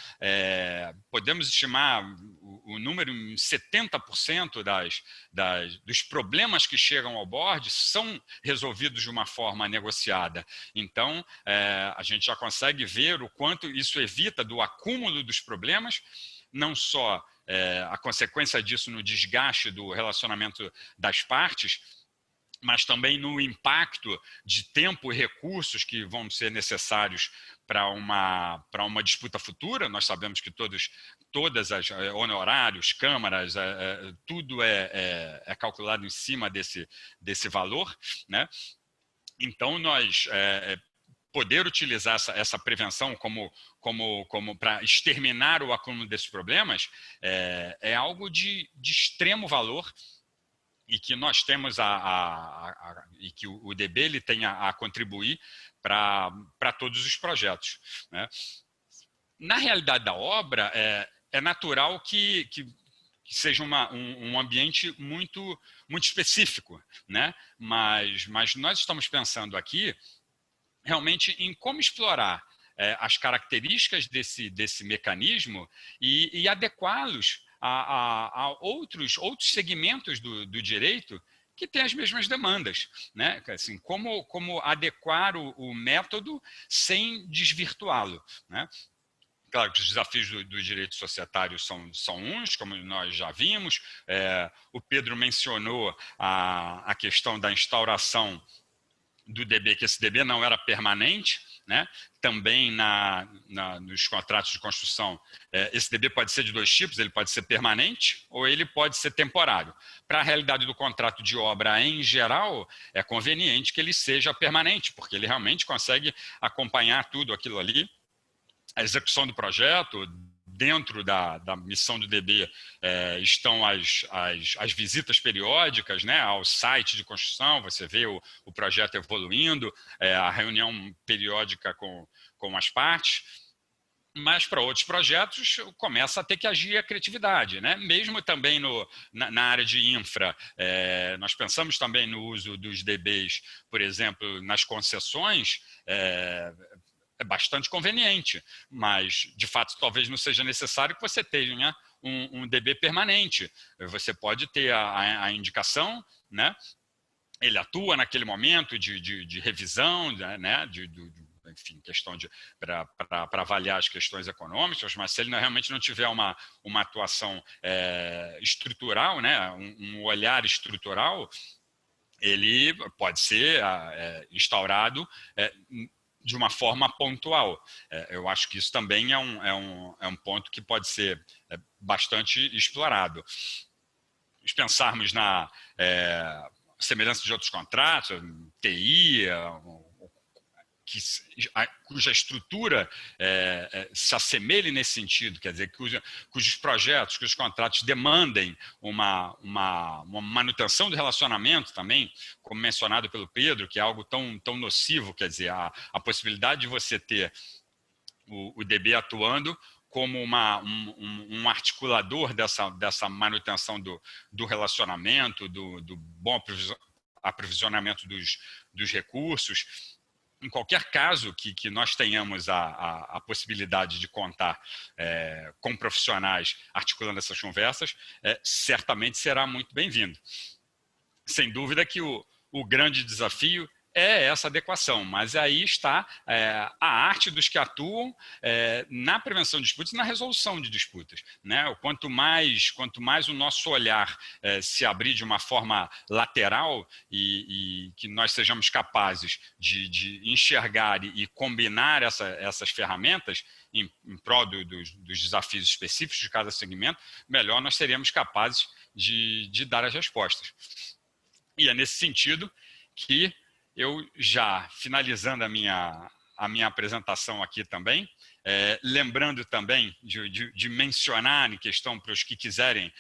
podemos estimar o número em 70% dos problemas que chegam ao board são resolvidos de uma forma negociada. Então, a gente já consegue ver o quanto isso evita do acúmulo dos problemas, não só a consequência disso no desgaste do relacionamento das partes, mas também no impacto de tempo e recursos que vão ser necessários para uma disputa futura. Nós sabemos que todas as honorários, câmaras, tudo é calculado em cima desse valor, né? Então, nós poder utilizar essa prevenção como para exterminar o acúmulo desses problemas é algo de extremo valor, e que nós temos e que o DB ele tem a contribuir para todos os projetos, né? Na realidade da obra, é natural que seja um ambiente muito específico, né? Mas nós estamos pensando aqui realmente em como explorar as características desse mecanismo e adequá-los a outros segmentos do direito que têm as mesmas demandas, né? Assim, como adequar o método sem desvirtuá-lo, né? Claro que os desafios do direito societário são uns, como nós já vimos. O Pedro mencionou a questão da instauração do DB, que esse DB não era permanente, né? Também nos contratos de construção, esse DB pode ser de dois tipos, ele pode ser permanente ou ele pode ser temporário. Para a realidade do contrato de obra em geral, é conveniente que ele seja permanente, porque ele realmente consegue acompanhar tudo aquilo ali, a execução do projeto. Dentro da missão do DB estão as visitas periódicas, né, ao site de construção, você vê o projeto evoluindo, a reunião periódica com as partes. Mas para outros projetos começa a ter que agir a criatividade, né? Mesmo também na área de infra, nós pensamos também no uso dos DBs, por exemplo, nas concessões. É bastante conveniente, mas de fato talvez não seja necessário que você tenha um DB permanente. Você pode ter a indicação, né? Ele atua naquele momento de revisão, né? Enfim, questão para avaliar as questões econômicas, mas se ele realmente não tiver uma atuação estrutural, né? Um olhar estrutural, ele pode ser instaurado de uma forma pontual. Eu acho que isso também é um ponto que pode ser bastante explorado. Se pensarmos na semelhança de outros contratos, TI, cuja estrutura se assemelhe nesse sentido, quer dizer, cujos projetos, cujos contratos demandem uma manutenção do relacionamento também, como mencionado pelo Pedro, que é algo tão nocivo, quer dizer, a possibilidade de você ter o DB atuando como um articulador dessa manutenção do relacionamento, do bom aprovisionamento dos recursos. Em qualquer caso que nós tenhamos a possibilidade de contar com profissionais articulando essas conversas, certamente será muito bem-vindo. Sem dúvida que o grande desafio é essa adequação, mas aí está a arte dos que atuam na prevenção de disputas e na resolução de disputas, né? Quanto mais o nosso olhar se abrir de uma forma lateral e que nós sejamos capazes de enxergar e combinar essas ferramentas em prol dos desafios específicos de cada segmento, melhor nós seríamos capazes de dar as respostas. E é nesse sentido que eu já, finalizando a minha apresentação aqui também, lembrando também de mencionar em questão para os que quiserem,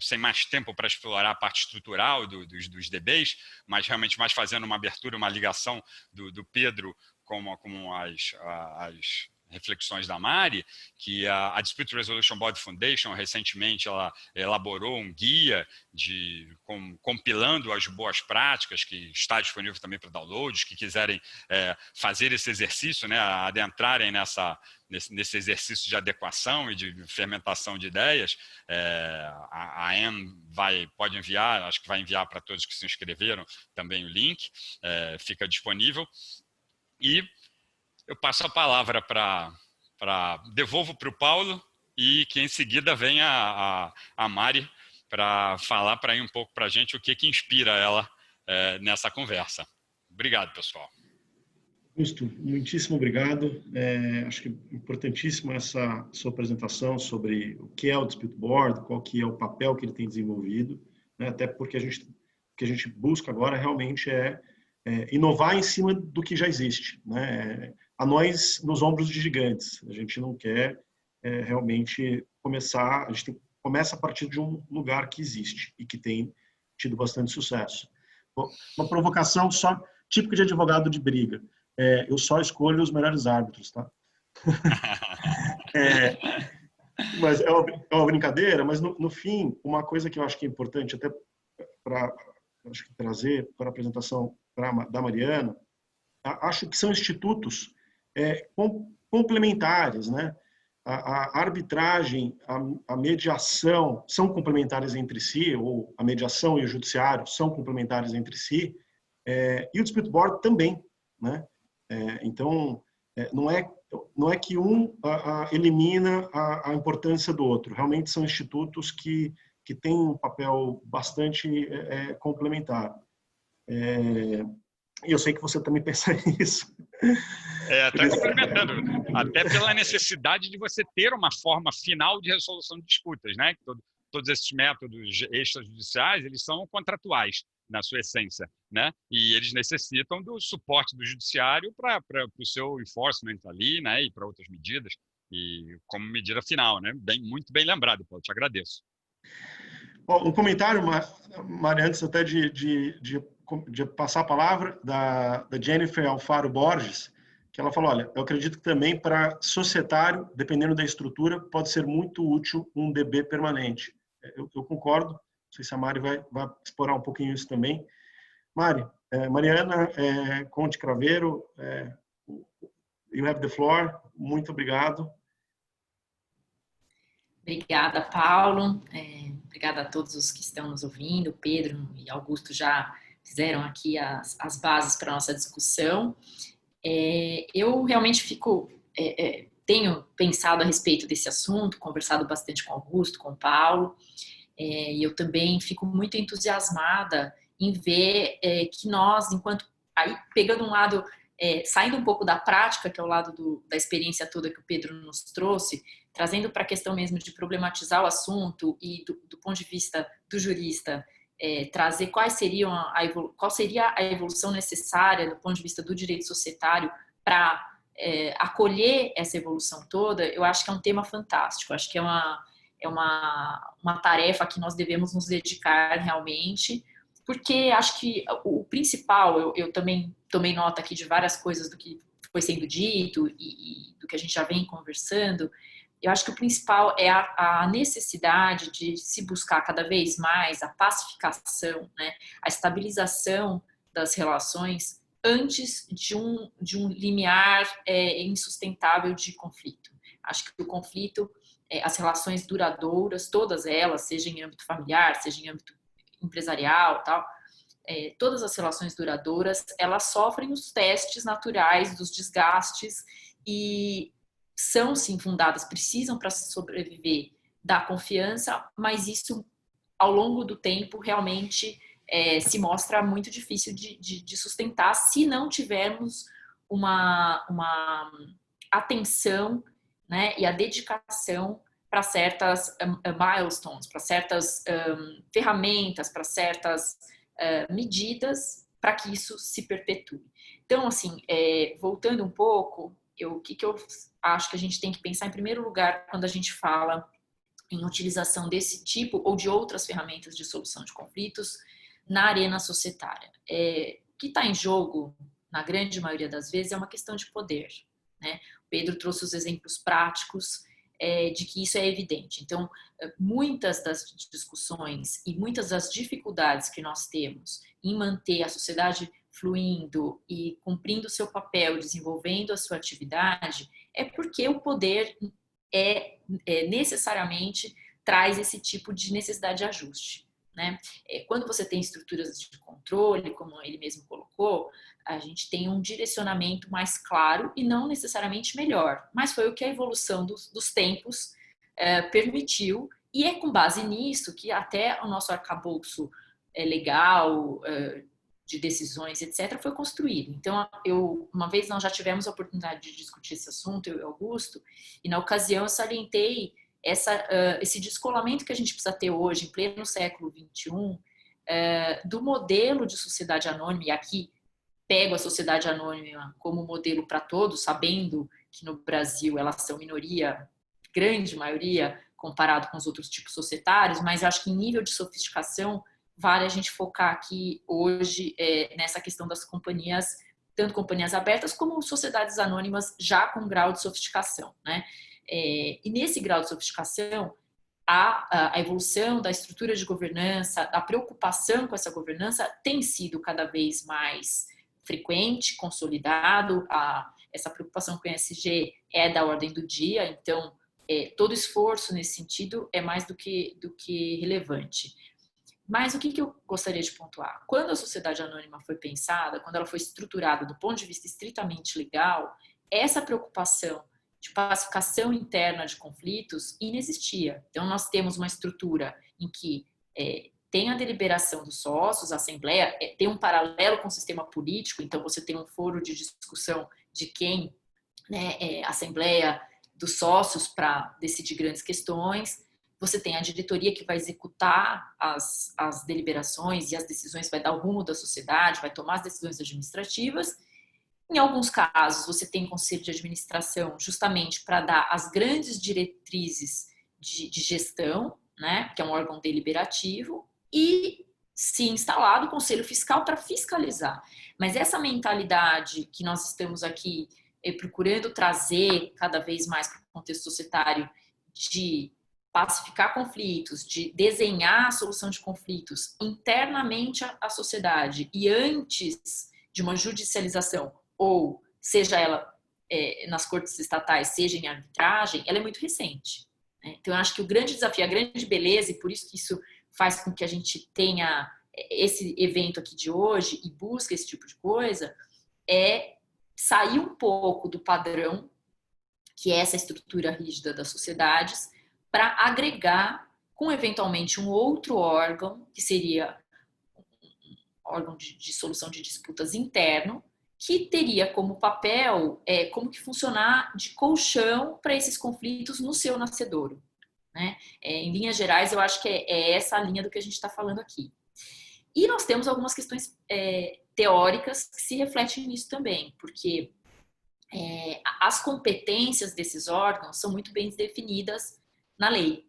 sem mais tempo para explorar a parte estrutural dos DBs, mas realmente mais fazendo uma abertura, uma ligação do Pedro com as reflexões da Mari, que a Dispute Resolution Board Foundation recentemente ela elaborou um guia compilando as boas práticas, que está disponível também para download, que quiserem fazer esse exercício, né, adentrarem nesse exercício de adequação e de fermentação de ideias. A Anne pode enviar, acho que vai enviar para todos que se inscreveram também o link, fica disponível. E eu passo a palavra devolvo para o Paulo e que em seguida vem a Mari para falar para ir um pouco para a gente o que inspira ela nessa conversa. Obrigado, pessoal. Augusto, muitíssimo obrigado. Acho que é importantíssima essa sua apresentação sobre o que é o Dispute Board, qual que é o papel que ele tem desenvolvido, né? Até porque o que a gente busca agora realmente é inovar em cima do que já existe, né? Anões nos ombros de gigantes. A gente não quer realmente começar, a gente começa a partir de um lugar que existe e que tem tido bastante sucesso. Uma provocação só típica de advogado de briga. Eu só escolho os melhores árbitros, tá? Mas é uma brincadeira, mas no fim, uma coisa que eu acho que é importante até para trazer para a apresentação da Mariana, acho que são institutos complementares, né? A arbitragem, a mediação são complementares entre si, ou a mediação e o judiciário são complementares entre si, e o Dispute Board também, né? Então, não é que um elimina a importância do outro. Realmente são institutos que têm um papel bastante complementar. E eu sei que você também pensa nisso. Até complementando, até pela necessidade de você ter uma forma final de resolução de disputas, né? Todos esses métodos extrajudiciais, eles são contratuais na sua essência, né? E eles necessitam do suporte do judiciário para o seu enforcement ali, né? E para outras medidas, e como medida final, né? Muito bem lembrado, Paulo, te agradeço. Um comentário, Mari, antes até de passar a palavra, da Jennifer Alfaro Borges, que ela falou, olha, eu acredito que também para societário, dependendo da estrutura, pode ser muito útil um DB permanente. Eu concordo, não sei se a Mari vai explorar um pouquinho isso também. Mari, Mariana Conte Craveiro, you have the floor, muito obrigado. Obrigada, Paulo. Obrigada a todos os que estão nos ouvindo. Pedro e Augusto já fizeram aqui as bases para a nossa discussão. Eu realmente tenho pensado a respeito desse assunto, conversado bastante com Augusto, com Paulo, e eu também fico muito entusiasmada em ver que nós, aí pegando um lado, saindo um pouco da prática, que é o lado da experiência toda que o Pedro nos trouxe, trazendo para a questão mesmo de problematizar o assunto e do ponto de vista do jurista, trazer qual seria a evolução necessária do ponto de vista do direito societário para acolher essa evolução toda. Eu acho que é um tema fantástico, acho que é uma tarefa que nós devemos nos dedicar realmente, porque acho que o principal, eu também tomei nota aqui de várias coisas do que foi sendo dito e do que a gente já vem conversando. Eu acho que o principal é a necessidade de se buscar cada vez mais a pacificação, né? A estabilização das relações antes de um limiar insustentável de conflito. Acho que o conflito, as relações duradouras, todas elas, seja em âmbito familiar, seja em âmbito empresarial, tal, todas as relações duradouras, elas sofrem os testes naturais dos desgastes e são, sim, fundadas, precisam para sobreviver da confiança, mas isso, ao longo do tempo, realmente se mostra muito difícil de sustentar se não tivermos uma atenção, né, e a dedicação para certas milestones, para certas ferramentas, para certas medidas para que isso se perpetue. Então, assim, voltando um pouco, o que eu acho que a gente tem que pensar em primeiro lugar quando a gente fala em utilização desse tipo ou de outras ferramentas de solução de conflitos na arena societária. O que está em jogo, na grande maioria das vezes, é uma questão de poder, né? O Pedro trouxe os exemplos práticos de que isso é evidente. Então, muitas das discussões e muitas das dificuldades que nós temos em manter a sociedade fluindo e cumprindo o seu papel, desenvolvendo a sua atividade, é porque o poder necessariamente traz esse tipo de necessidade de ajuste, né? Quando você tem estruturas de controle, como ele mesmo colocou, a gente tem um direcionamento mais claro e não necessariamente melhor, mas foi o que a evolução dos tempos permitiu, e é com base nisso que até o nosso arcabouço legal, de decisões, etc., foi construído. Então, uma vez nós já tivemos a oportunidade de discutir esse assunto, eu e Augusto, e na ocasião eu salientei esse descolamento que a gente precisa ter hoje, em pleno século XXI, do modelo de sociedade anônima, e aqui pego a sociedade anônima como modelo para todos, sabendo que no Brasil elas são minoria, grande maioria, comparado com os outros tipos societários, mas eu acho que em nível de sofisticação vale a gente focar aqui hoje nessa questão das companhias, tanto companhias abertas como sociedades anônimas já com grau de sofisticação, né? E nesse grau de sofisticação, a evolução da estrutura de governança, a preocupação com essa governança tem sido cada vez mais frequente, consolidado. Essa preocupação com o ESG é da ordem do dia, então todo esforço nesse sentido é mais do que relevante. Mas o que eu gostaria de pontuar? Quando a sociedade anônima foi pensada, quando ela foi estruturada do ponto de vista estritamente legal, essa preocupação de pacificação interna de conflitos inexistia. Então, nós temos uma estrutura em que tem a deliberação dos sócios, a assembleia, tem um paralelo com o sistema político, então você tem um foro de discussão de quem, né, assembleia dos sócios para decidir grandes questões. Você tem a diretoria que vai executar as deliberações e as decisões, vai dar o rumo da sociedade, vai tomar as decisões administrativas. Em alguns casos, você tem conselho de administração justamente para dar as grandes diretrizes de gestão, né, que é um órgão deliberativo, e se instalado o conselho fiscal para fiscalizar. Mas essa mentalidade que nós estamos aqui procurando trazer cada vez mais para o contexto societário de pacificar conflitos, de desenhar a solução de conflitos internamente à sociedade e antes de uma judicialização, ou seja ela nas cortes estatais, seja em arbitragem, ela é muito recente. Né? Então, eu acho que o grande desafio, a grande beleza, e por isso que isso faz com que a gente tenha esse evento aqui de hoje e busca esse tipo de coisa, é sair um pouco do padrão, que é essa estrutura rígida das sociedades, para agregar com, eventualmente, um outro órgão, que seria um órgão de solução de disputas interno, que teria como papel como que funcionar de colchão para esses conflitos no seu nascedouro. Né? Em linhas gerais, eu acho que é essa a linha do que a gente está falando aqui. E nós temos algumas questões teóricas que se refletem nisso também, porque as competências desses órgãos são muito bem definidas na lei.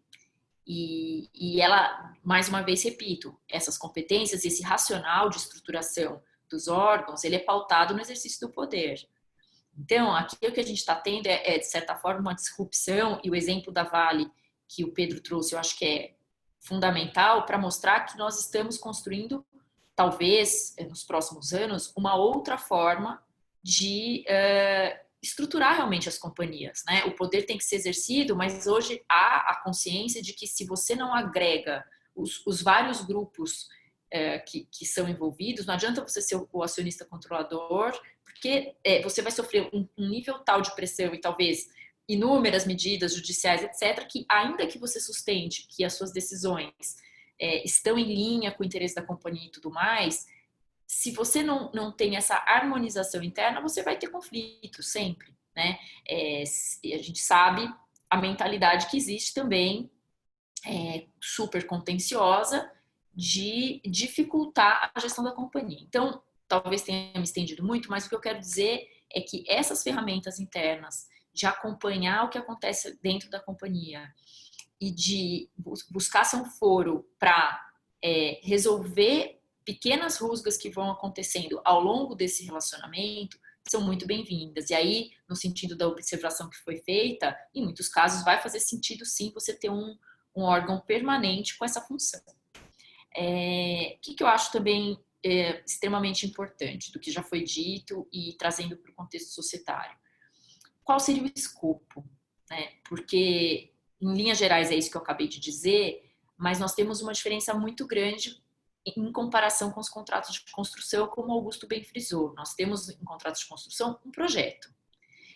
E ela, mais uma vez, repito, essas competências, esse racional de estruturação dos órgãos, ele é pautado no exercício do poder. Então, aqui o que a gente está tendo de certa forma, uma disrupção, e o exemplo da Vale, que o Pedro trouxe, eu acho que é fundamental para mostrar que nós estamos construindo, talvez, nos próximos anos, uma outra forma de estruturar realmente as companhias, né? O poder tem que ser exercido, mas hoje há a consciência de que se você não agrega os vários grupos que são envolvidos. Não adianta você ser o acionista controlador, porque você vai sofrer um nível tal de pressão e talvez inúmeras medidas judiciais, etc., que ainda que você sustente que as suas decisões estão em linha com o interesse da companhia e tudo mais, se você não tem essa harmonização interna, você vai ter conflito sempre, né? A gente sabe a mentalidade que existe também, super contenciosa, de dificultar a gestão da companhia. Então, talvez tenha me estendido muito, mas o que eu quero dizer é que essas ferramentas internas de acompanhar o que acontece dentro da companhia e de buscar ser um foro para resolver pequenas rusgas que vão acontecendo ao longo desse relacionamento são muito bem-vindas. E aí, no sentido da observação que foi feita, em muitos casos vai fazer sentido sim você ter um órgão permanente com essa função. O que eu acho também extremamente importante do que já foi dito e trazendo para o contexto societário. Qual seria o escopo? Né? Porque, em linhas gerais, é isso que eu acabei de dizer, mas nós temos uma diferença muito grande em comparação com os contratos de construção, como o Augusto bem frisou. Nós temos em contratos de construção um projeto.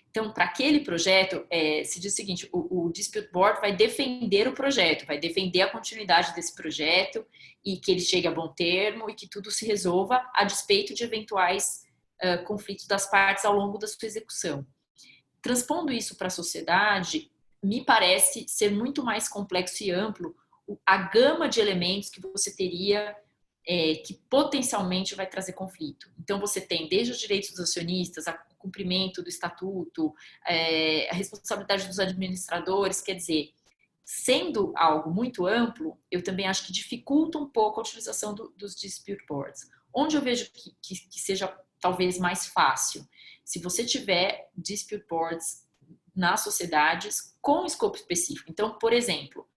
Então, para aquele projeto, se diz o seguinte, o Dispute Board vai defender o projeto, vai defender a continuidade desse projeto e que ele chegue a bom termo e que tudo se resolva a despeito de eventuais conflitos das partes ao longo da sua execução. Transpondo isso para a sociedade, me parece ser muito mais complexo e amplo a gama de elementos que você teria que potencialmente vai trazer conflito. Então, você tem desde os direitos dos acionistas, o cumprimento do estatuto, a responsabilidade dos administradores, quer dizer, sendo algo muito amplo, eu também acho que dificulta um pouco a utilização dos dispute boards. Onde eu vejo que seja talvez mais fácil, se você tiver dispute boards nas sociedades com escopo específico. Então, por exemplo,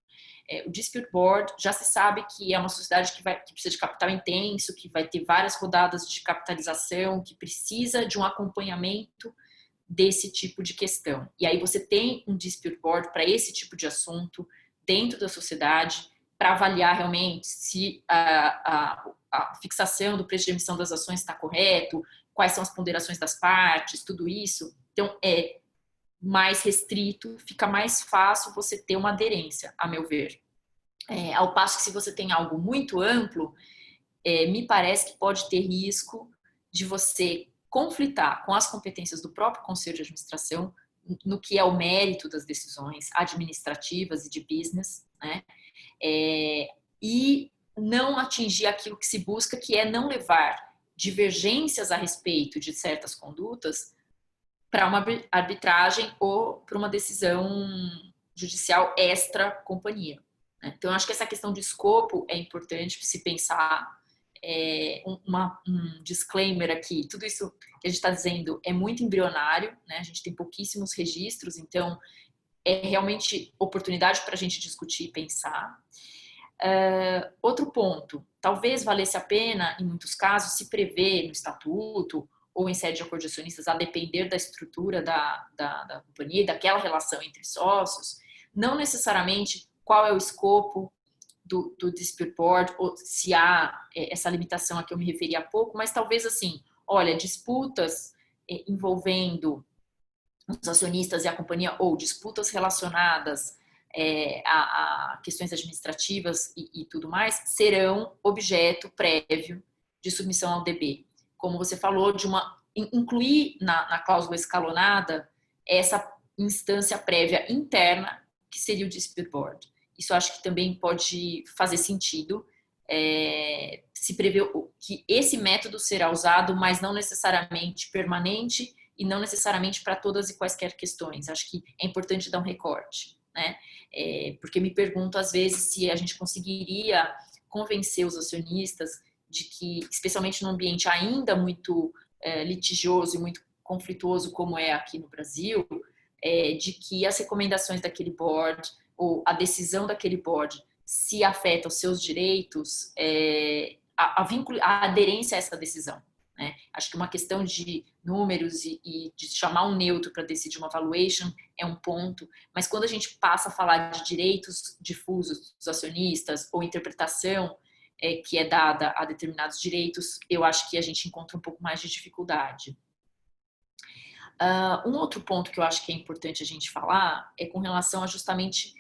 o Dispute Board já se sabe que é uma sociedade que precisa de capital intenso, que vai ter várias rodadas de capitalização, que precisa de um acompanhamento desse tipo de questão. E aí você tem um Dispute Board para esse tipo de assunto dentro da sociedade, para avaliar realmente se a fixação do preço de emissão das ações está correto, quais são as ponderações das partes, tudo isso. Então, mais restrito, fica mais fácil você ter uma aderência, a meu ver. Ao passo que se você tem algo muito amplo, me parece que pode ter risco de você conflitar com as competências do próprio Conselho de Administração no que é o mérito das decisões administrativas e de business, né? E não atingir aquilo que se busca, que é não levar divergências a respeito de certas condutas para uma arbitragem ou para uma decisão judicial extra-companhia. Né? Então, eu acho que essa questão de escopo é importante se pensar. Um disclaimer aqui, tudo isso que a gente está dizendo é muito embrionário, né? A gente tem pouquíssimos registros, então é realmente oportunidade para a gente discutir e pensar. Outro ponto, talvez valesse a pena, em muitos casos, se prever no estatuto ou em sede de acordo de acionistas, a depender da estrutura da companhia, daquela relação entre sócios, não necessariamente qual é o escopo do Dispute Board, ou se há essa limitação a que eu me referi há pouco, mas talvez assim, olha, disputas envolvendo os acionistas e a companhia, ou disputas relacionadas a questões administrativas e tudo mais, serão objeto prévio de submissão ao DB. Como você falou, incluir na cláusula escalonada essa instância prévia interna, que seria o Dispute Board. Isso acho que também pode fazer sentido, se prever que esse método será usado, mas não necessariamente permanente e não necessariamente para todas e quaisquer questões. Acho que é importante dar um recorte, né? Porque me pergunto às vezes se a gente conseguiria convencer os acionistas de que, especialmente num ambiente ainda muito litigioso e muito conflituoso como é aqui no Brasil, de que as recomendações daquele board ou a decisão daquele board se afeta os seus direitos, a aderência a essa decisão. Né? Acho que uma questão de números e de chamar um neutro para decidir uma valuation é um ponto, mas quando a gente passa a falar de direitos difusos dos acionistas ou interpretação, que é dada a determinados direitos, eu acho que a gente encontra um pouco mais de dificuldade. Um outro ponto que eu acho que é importante a gente falar é com relação a justamente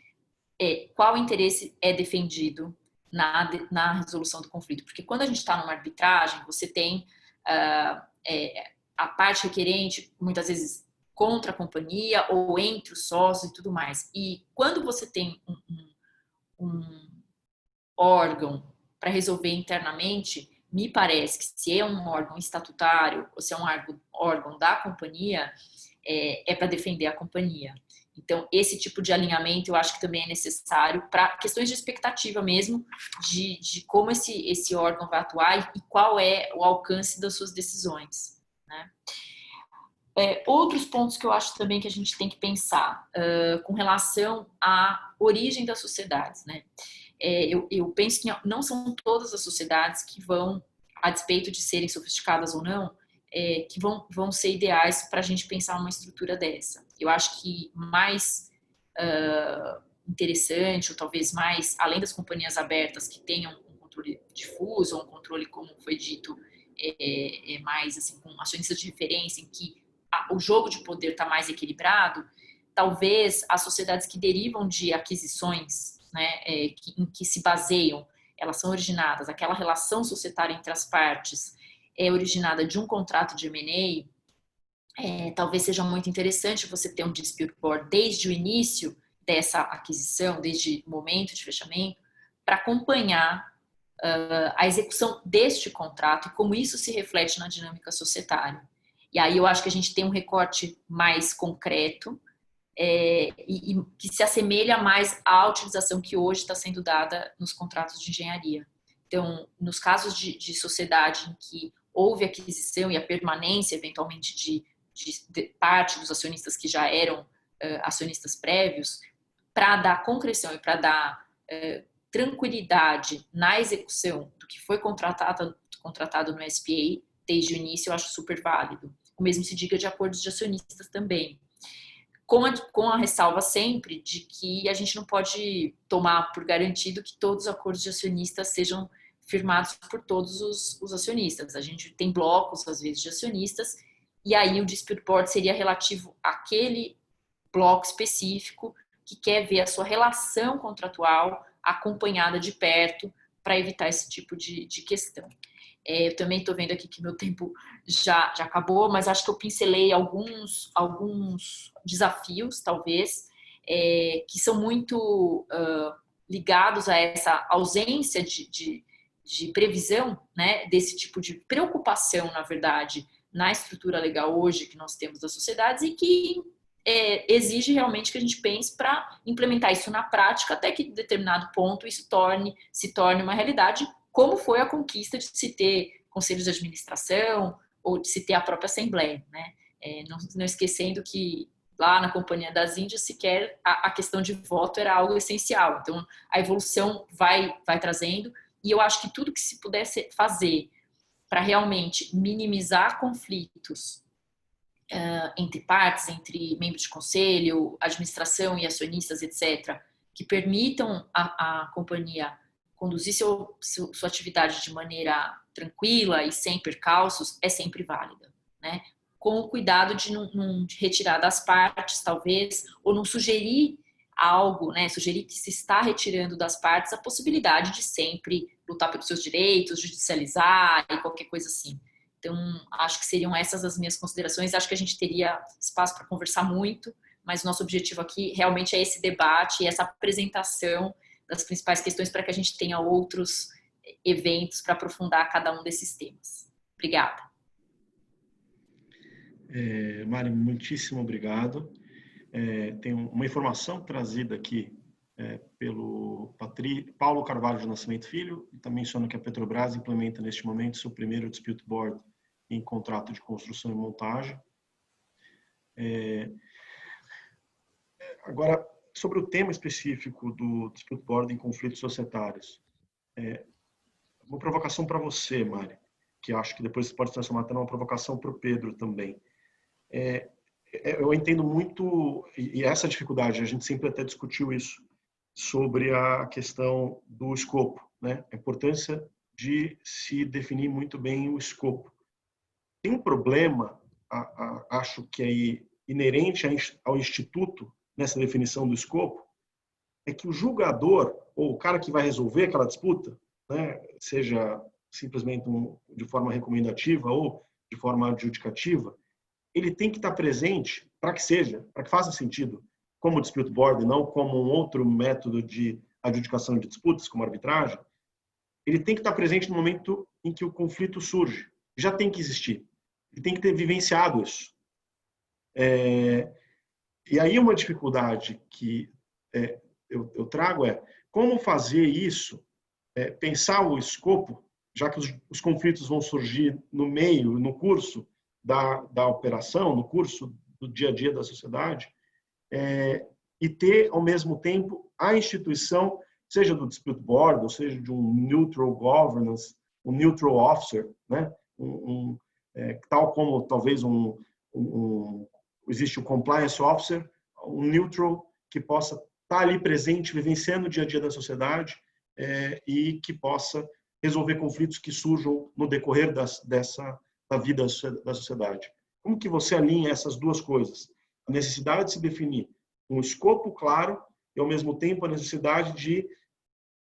qual interesse é defendido na resolução do conflito. Porque quando a gente está numa arbitragem, você tem a parte requerente, muitas vezes contra a companhia ou entre os sócios e tudo mais. E quando você tem um órgão para resolver internamente, me parece que se é um órgão estatutário ou se é um órgão da companhia, é para defender a companhia. Então, esse tipo de alinhamento eu acho que também é necessário para questões de expectativa mesmo, de como esse órgão vai atuar e qual é o alcance das suas decisões, né? Outros pontos que eu acho também que a gente tem que pensar com relação à origem das sociedades, né? Eu penso que não são todas as sociedades que vão, a despeito de serem sofisticadas ou não, que vão ser ideais para a gente pensar uma estrutura dessa. Eu acho que mais interessante, ou talvez mais, além das companhias abertas que tenham um controle difuso, ou um controle, como foi dito, mais assim, com acionistas de referência, em que o jogo de poder está mais equilibrado, talvez as sociedades que derivam de aquisições, né, em que se baseiam, elas são originadas, aquela relação societária entre as partes é originada de um contrato de M&A, talvez seja muito interessante você ter um dispute board desde o início dessa aquisição, desde o momento de fechamento, para acompanhar a execução deste contrato e como isso se reflete na dinâmica societária. E aí eu acho que a gente tem um recorte mais concreto e que se assemelha mais à utilização que hoje está sendo dada nos contratos de engenharia. Então, nos casos de sociedade em que houve aquisição e a permanência, eventualmente, de parte dos acionistas que já eram acionistas prévios, para dar concreção e para dar tranquilidade na execução do que foi contratado no SPA, desde o início, eu acho super válido. O mesmo se diga de acordos de acionistas também. Com a ressalva sempre de que a gente não pode tomar por garantido que todos os acordos de acionistas sejam firmados por todos os acionistas. A gente tem blocos, às vezes, de acionistas, e aí o dispute board seria relativo àquele bloco específico que quer ver a sua relação contratual acompanhada de perto para evitar esse tipo de questão. Eu também estou vendo aqui que meu tempo já acabou, mas acho que eu pincelei alguns desafios, talvez, que são muito ligados a essa ausência de previsão, né, desse tipo de preocupação, na verdade, na estrutura legal hoje que nós temos das sociedades e que exige realmente que a gente pense para implementar isso na prática até que, em determinado ponto, isso se torne uma realidade, como foi a conquista de se ter conselhos de administração ou de se ter a própria assembleia, né? Não esquecendo que lá na Companhia das Índias sequer a questão de voto era algo essencial. Então, a evolução vai trazendo, e eu acho que tudo que se pudesse fazer para realmente minimizar conflitos entre partes, entre membros de conselho, administração e acionistas, etc., que permitam a companhia conduzir sua atividade de maneira tranquila e sem percalços, é sempre válida, né? Com o cuidado de não retirar das partes, talvez, ou não sugerir algo, né? Sugerir que se está retirando das partes a possibilidade de sempre lutar pelos seus direitos, judicializar e qualquer coisa assim. Então, acho que seriam essas as minhas considerações. Acho que a gente teria espaço para conversar muito, mas o nosso objetivo aqui realmente é esse debate e essa apresentação das principais questões para que a gente tenha outros eventos para aprofundar cada um desses temas. Obrigada. Mari, muitíssimo obrigado. Tem uma informação trazida aqui pelo Paulo Carvalho de Nascimento Filho, e também menciona que a Petrobras implementa neste momento seu primeiro dispute board em contrato de construção e montagem. Agora, sobre o tema específico do dispute board em conflitos societários, uma provocação para você, Mari, que acho que depois pode se transformar até numa provocação para o Pedro também. Eu entendo muito, e essa dificuldade, a gente sempre até discutiu isso, sobre a questão do escopo, né? A importância de se definir muito bem o escopo. Tem um problema, acho que é inerente ao Instituto, nessa definição do escopo, é que o julgador, ou o cara que vai resolver aquela disputa, né, seja simplesmente de forma recomendativa ou de forma adjudicativa, ele tem que estar presente para que faça sentido, como dispute board, não como um outro método de adjudicação de disputas, como arbitragem. Ele tem que estar presente no momento em que o conflito surge. Já tem que existir. Ele tem que ter vivenciado isso. E aí uma dificuldade que eu trago é como fazer isso, pensar o escopo, já que os conflitos vão surgir no meio, no curso da operação, no curso do dia a dia da sociedade, e ter, ao mesmo tempo, a instituição, seja do dispute board, ou seja de um neutral governance, um neutral officer, né? Tal como talvez existe o compliance officer, um neutral que possa estar ali presente, vivenciando o dia a dia da sociedade e que possa resolver conflitos que surjam no decorrer da vida da sociedade. Como que você alinha essas duas coisas? A necessidade de se definir um escopo claro e, ao mesmo tempo, a necessidade de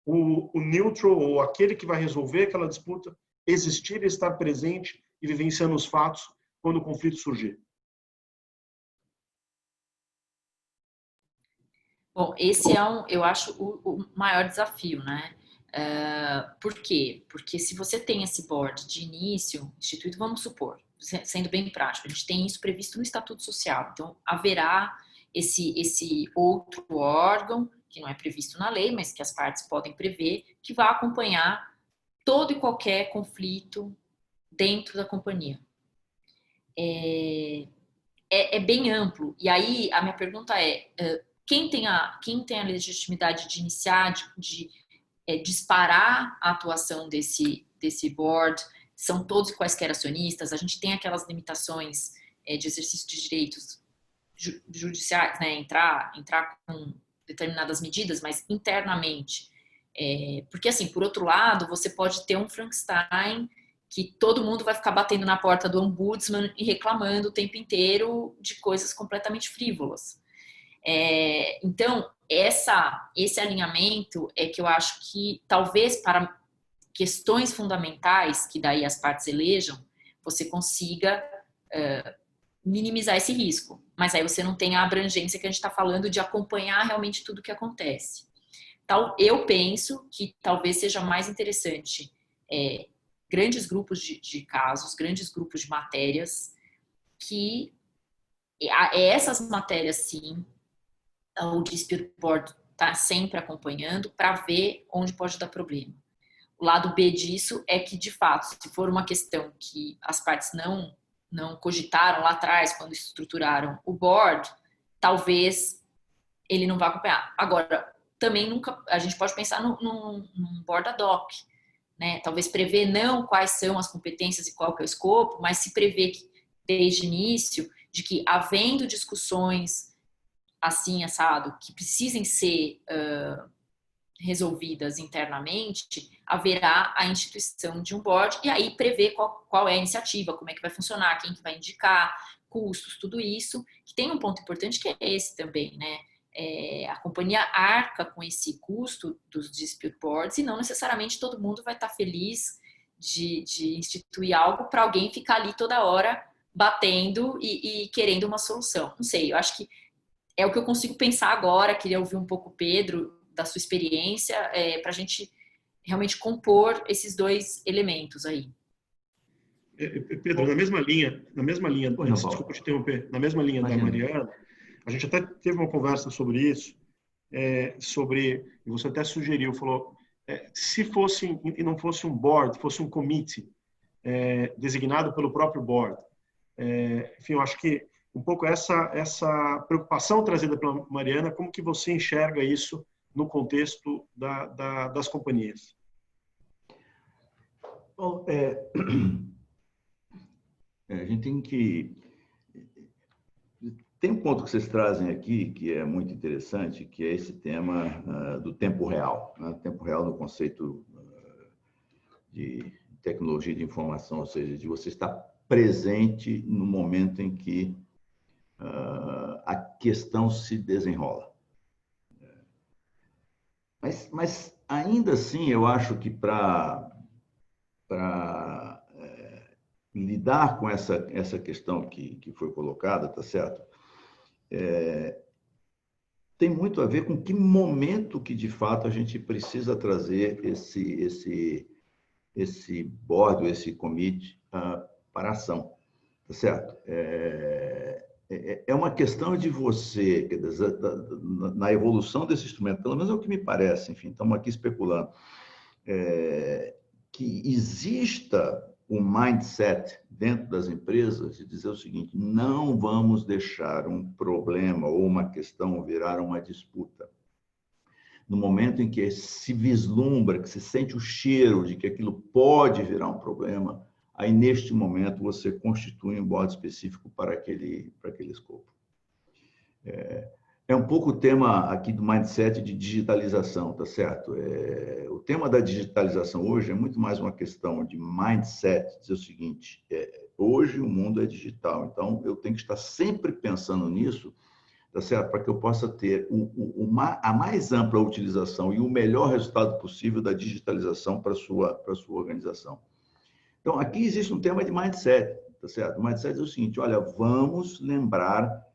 o neutral, ou aquele que vai resolver aquela disputa, existir, estar presente e vivenciando os fatos quando o conflito surgir. Bom, esse eu acho, o maior desafio, né? Por quê? Porque se você tem esse board de início instituído, vamos supor, sendo bem prático, a gente tem isso previsto no Estatuto Social, então haverá esse outro órgão, que não é previsto na lei, mas que as partes podem prever, que vai acompanhar todo e qualquer conflito dentro da companhia. É bem amplo, e aí a minha pergunta quem tem a legitimidade de iniciar, de disparar a atuação desse board? São todos e quaisquer acionistas? A gente tem aquelas limitações de exercício de direitos judiciais, né? Entrar com determinadas medidas, mas internamente. Porque, assim, por outro lado, você pode ter um Frankenstein que todo mundo vai ficar batendo na porta do ombudsman e reclamando o tempo inteiro de coisas completamente frívolas. Então, esse alinhamento é que eu acho que talvez para questões fundamentais que daí as partes elejam, você consiga minimizar esse risco. Mas aí você não tem a abrangência que a gente está falando de acompanhar realmente tudo o que acontece. Então, eu penso que talvez seja mais interessante grandes grupos de casos, grandes grupos de matérias, que essas matérias, sim, o dispute board está sempre acompanhando para ver onde pode dar problema. O lado B disso é que, de fato, se for uma questão que as partes não cogitaram lá atrás, quando estruturaram o board, talvez ele não vá acompanhar. Agora, também a gente pode pensar num board ad hoc, né? Talvez prever não quais são as competências e qual que é o escopo, mas se prever que, desde o início, de que havendo discussões assim, assado, que precisem ser resolvidas internamente, haverá a instituição de um board e aí prever qual é a iniciativa, como é que vai funcionar, quem que vai indicar, custos, tudo isso, que tem um ponto importante que é esse também, né? A companhia arca com esse custo dos dispute boards e não necessariamente todo mundo vai estar feliz de instituir algo para alguém ficar ali toda hora batendo e querendo uma solução. Não sei, eu acho que é o que eu consigo pensar agora. Queria ouvir um pouco, Pedro, da sua experiência, para a gente realmente compor esses dois elementos aí. Pedro, na mesma linha, desculpa te interromper, na mesma linha da Mariana, a gente até teve uma conversa sobre isso, e você até sugeriu, falou, se fosse, e não fosse um board, fosse um committee designado pelo próprio board. Enfim, eu acho que um pouco essa preocupação trazida pela Mariana, como que você enxerga isso no contexto das companhias? Bom, a gente tem que Tem um ponto que vocês trazem aqui que é muito interessante, que é esse tema do tempo real. Né? Tempo real no conceito de tecnologia de informação, ou seja, de você estar presente no momento em que a questão se desenrola. Mas ainda assim, eu acho que para lidar com essa questão que foi colocada, tá certo? Tem muito a ver com que momento que, de fato, a gente precisa trazer esse board, esse commit para a ação, tá certo? É uma questão de você, quer dizer, na evolução desse instrumento, pelo menos é o que me parece, enfim, estamos aqui especulando, que exista um mindset dentro das empresas de dizer o seguinte: não vamos deixar um problema ou uma questão virar uma disputa. No momento em que se vislumbra, que se sente o cheiro de que aquilo pode virar um problema, aí neste momento você constitui um board específico para aquele escopo. É um pouco o tema aqui do mindset de digitalização, tá certo? O tema da digitalização hoje é muito mais uma questão de mindset, dizer o seguinte: hoje o mundo é digital, então eu tenho que estar sempre pensando nisso, tá certo? Para que eu possa ter a mais ampla utilização e o melhor resultado possível da digitalização para a sua organização. Então, aqui existe um tema de mindset, tá certo? O mindset é o seguinte: olha, vamos lembrar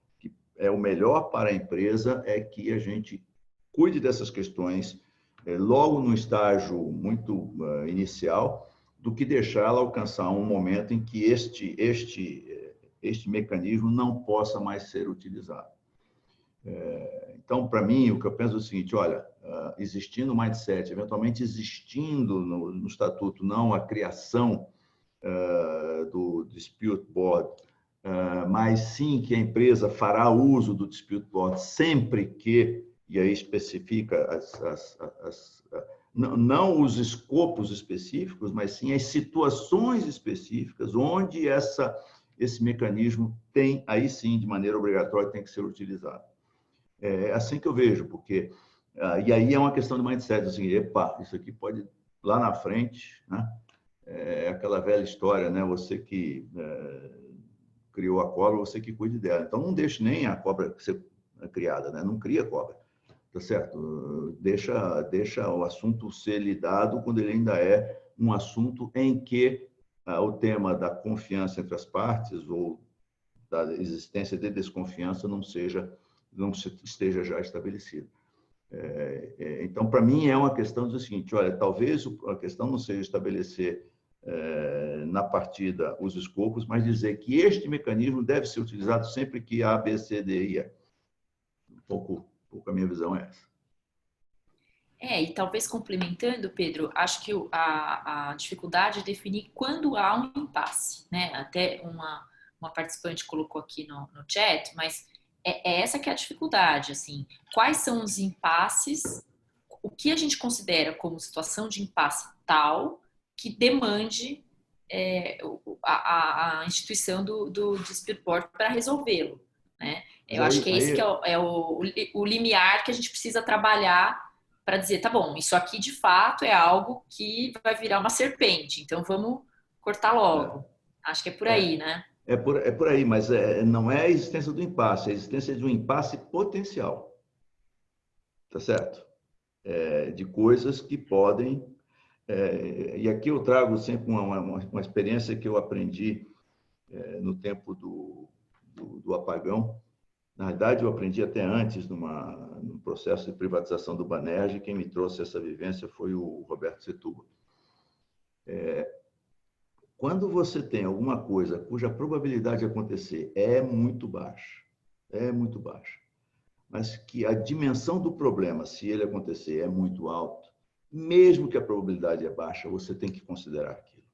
o melhor para a empresa é que a gente cuide dessas questões logo no estágio muito inicial, do que deixá-la alcançar um momento em que este mecanismo não possa mais ser utilizado. Então, para mim, o que eu penso é o seguinte: olha, existindo o mindset, eventualmente existindo no estatuto não a criação do Dispute Board, mas sim que a empresa fará uso do Dispute Board sempre que, e aí especifica não os escopos específicos, mas sim as situações específicas onde esse mecanismo tem, aí sim, de maneira obrigatória, tem que ser utilizado. É assim que eu vejo, porque... e aí é uma questão de mindset, assim, epa, isso aqui pode, lá na frente, né? É aquela velha história, né? Você que criou a cobra, você que cuide dela. Então, não deixe nem a cobra ser criada, né? Não cria cobra, tá certo? Deixa o assunto ser lidado quando ele ainda é um assunto em que o tema da confiança entre as partes ou da existência de desconfiança não esteja já estabelecido. Então, para mim, é uma questão do seguinte: olha, talvez a questão não seja estabelecer na partida os escopos, mas dizer que este mecanismo deve ser utilizado sempre que A, B, C, D e E. Um pouco a minha visão é essa. E talvez complementando, Pedro, acho que a dificuldade é definir quando há um impasse, né? Até uma participante colocou aqui no chat, mas é essa que é a dificuldade, assim. Quais são os impasses, o que a gente considera como situação de impasse tal que demande a instituição do Dispute Board para resolvê-lo, né? Eu acho que esse que é o limiar que a gente precisa trabalhar para dizer, tá bom, isso aqui de fato é algo que vai virar uma serpente, então vamos cortar logo. Acho que é por aí, né? É por aí, mas não é a existência do impasse, é a existência de um impasse potencial. Tá certo? De coisas que podem... e aqui eu trago sempre uma experiência que eu aprendi no tempo do apagão. Na verdade, eu aprendi até antes, num processo de privatização do Banerj. Quem me trouxe essa vivência foi o Roberto Setúbal. Quando você tem alguma coisa cuja probabilidade de acontecer é muito baixa, mas que a dimensão do problema, se ele acontecer, é muito alta, mesmo que a probabilidade é baixa, você tem que considerar aquilo.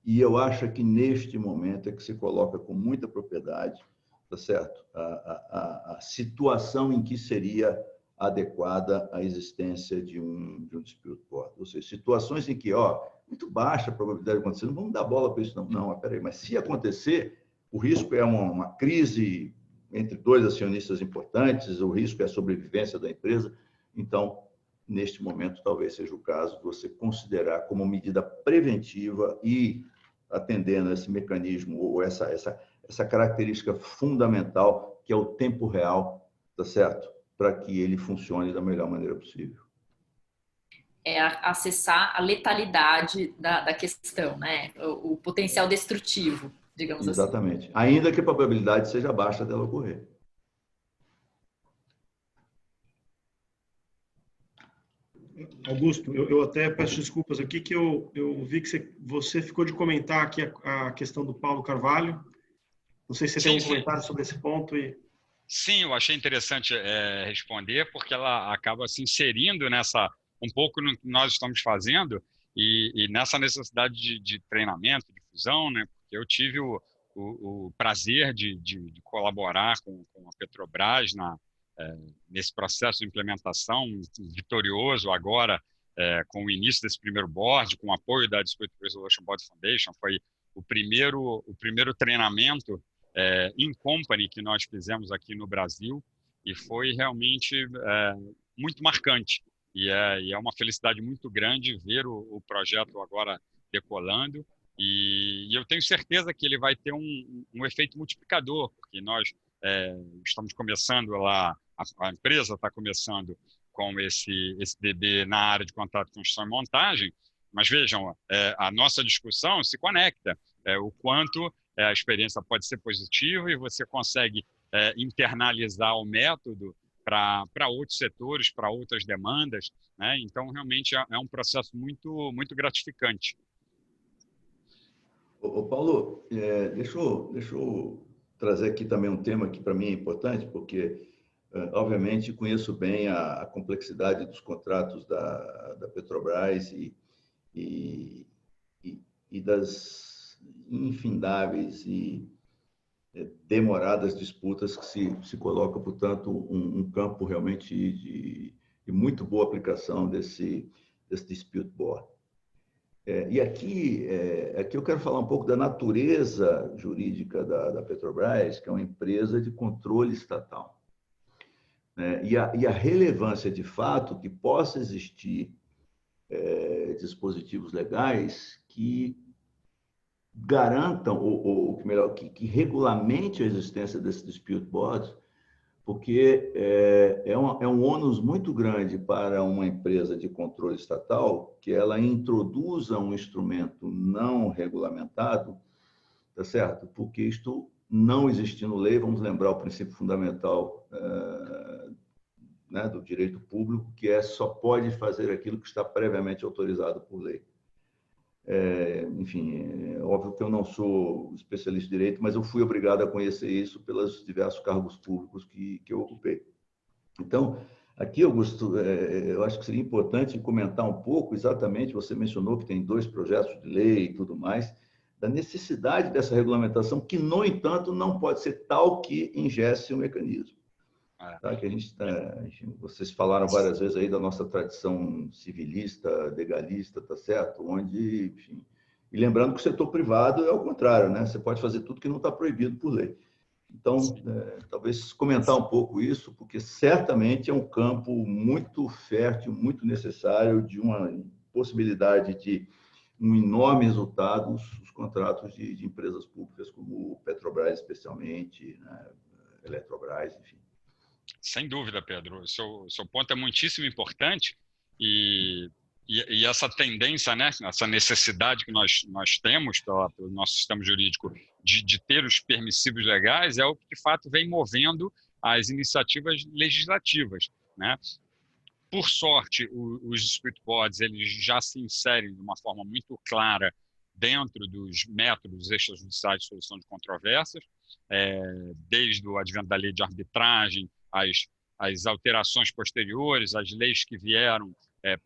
E eu acho que neste momento é que se coloca com muita propriedade, tá certo? A situação em que seria adequada a existência de um dispute board. Ou seja, situações em que, muito baixa a probabilidade de acontecer, não vamos dar bola para isso, não. Não, peraí, mas se acontecer, o risco é uma crise entre dois acionistas importantes, o risco é a sobrevivência da empresa. Então, neste momento, talvez seja o caso de você considerar como medida preventiva e atendendo a esse mecanismo ou essa característica fundamental, que é o tempo real, tá certo? Para que ele funcione da melhor maneira possível. É acessar a letalidade da questão, né? O potencial destrutivo, digamos assim. Exatamente. Ainda que a probabilidade seja baixa dela ocorrer. Augusto, eu até peço desculpas aqui que eu vi que você ficou de comentar aqui a questão do Paulo Carvalho. Não sei se você tem um comentário sobre esse ponto. Sim, eu achei interessante responder, porque ela acaba se inserindo nessa, um pouco no que nós estamos fazendo e nessa necessidade de treinamento, de fusão, né? Porque eu tive o prazer de colaborar com a Petrobras nesse processo de implementação vitorioso agora, com o início desse primeiro board, com o apoio da Dispute Resolution Board Foundation. Foi o primeiro treinamento in company que nós fizemos aqui no Brasil e foi realmente muito marcante. E é uma felicidade muito grande ver o projeto agora decolando. E eu tenho certeza que ele vai ter um efeito multiplicador, porque nós estamos começando lá, a empresa está começando com esse DB na área de contrato de construção e montagem, mas vejam, a nossa discussão se conecta, o quanto a experiência pode ser positiva e você consegue internalizar o método para outros setores, para outras demandas, né? Então, realmente, é um processo muito, muito gratificante. Ô Paulo, deixa eu trazer aqui também um tema que para mim é importante, porque, obviamente, conheço bem a complexidade dos contratos da Petrobras e das infindáveis e demoradas disputas que se coloca, portanto, um campo realmente de muito boa aplicação desse dispute board. E aqui eu quero falar um pouco da natureza jurídica da Petrobras, que é uma empresa de controle estatal. E a relevância, de fato, que possa existir dispositivos legais que garantam, ou melhor, que regulamente a existência desse dispute board, porque é um ônus muito grande para uma empresa de controle estatal que ela introduza um instrumento não regulamentado, tá certo? Porque isto não existindo lei, vamos lembrar o princípio fundamental né, do direito público, que só pode fazer aquilo que está previamente autorizado por lei. Enfim, é óbvio que eu não sou especialista em direito, mas eu fui obrigado a conhecer isso pelos diversos cargos públicos que eu ocupei. Então, aqui, Augusto, eu acho que seria importante comentar um pouco, exatamente, você mencionou que tem 2 projetos de lei e tudo mais, da necessidade dessa regulamentação, que, no entanto, não pode ser tal que ingesse o mecanismo. Tá? Que enfim, vocês falaram várias vezes aí da nossa tradição civilista, legalista, tá certo? Onde, enfim, e lembrando que o setor privado é o contrário, né? Você pode fazer tudo que não está proibido por lei. Então, talvez comentar um pouco isso, porque certamente é um campo muito fértil, muito necessário de uma possibilidade de um enorme resultado os contratos de empresas públicas como Petrobras, especialmente, né? Eletrobras, enfim. Sem dúvida, Pedro. O seu ponto é muitíssimo importante e essa tendência, né, essa necessidade que nós temos pelo nosso sistema jurídico de ter os permissivos legais é o que, de fato, vem movendo as iniciativas legislativas, né? Por sorte, os dispute boards eles já se inserem de uma forma muito clara dentro dos métodos extrajudiciais de solução de controvérsias, desde o advento da lei de arbitragem, as alterações posteriores, as leis que vieram,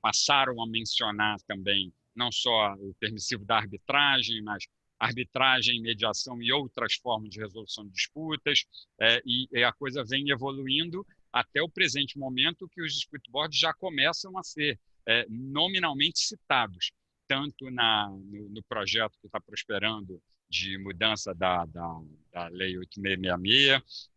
passaram a mencionar também não só o permissivo da arbitragem, mas arbitragem, mediação e outras formas de resolução de disputas, e a coisa vem evoluindo até o presente momento que os dispute boards já começam a ser nominalmente citados, tanto no projeto que está prosperando de mudança da Lei 8666,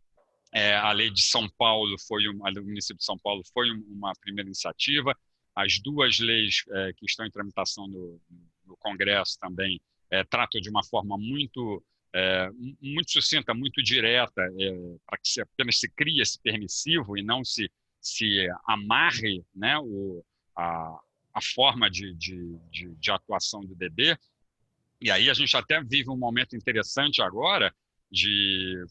A lei de São Paulo a lei do município de São Paulo foi uma primeira iniciativa. As duas leis que estão em tramitação no Congresso também tratam de uma forma muito sucinta, muito direta, para que apenas se crie esse permissivo e não se amarre, né, a forma de atuação do DB. E aí a gente até vive um momento interessante agora,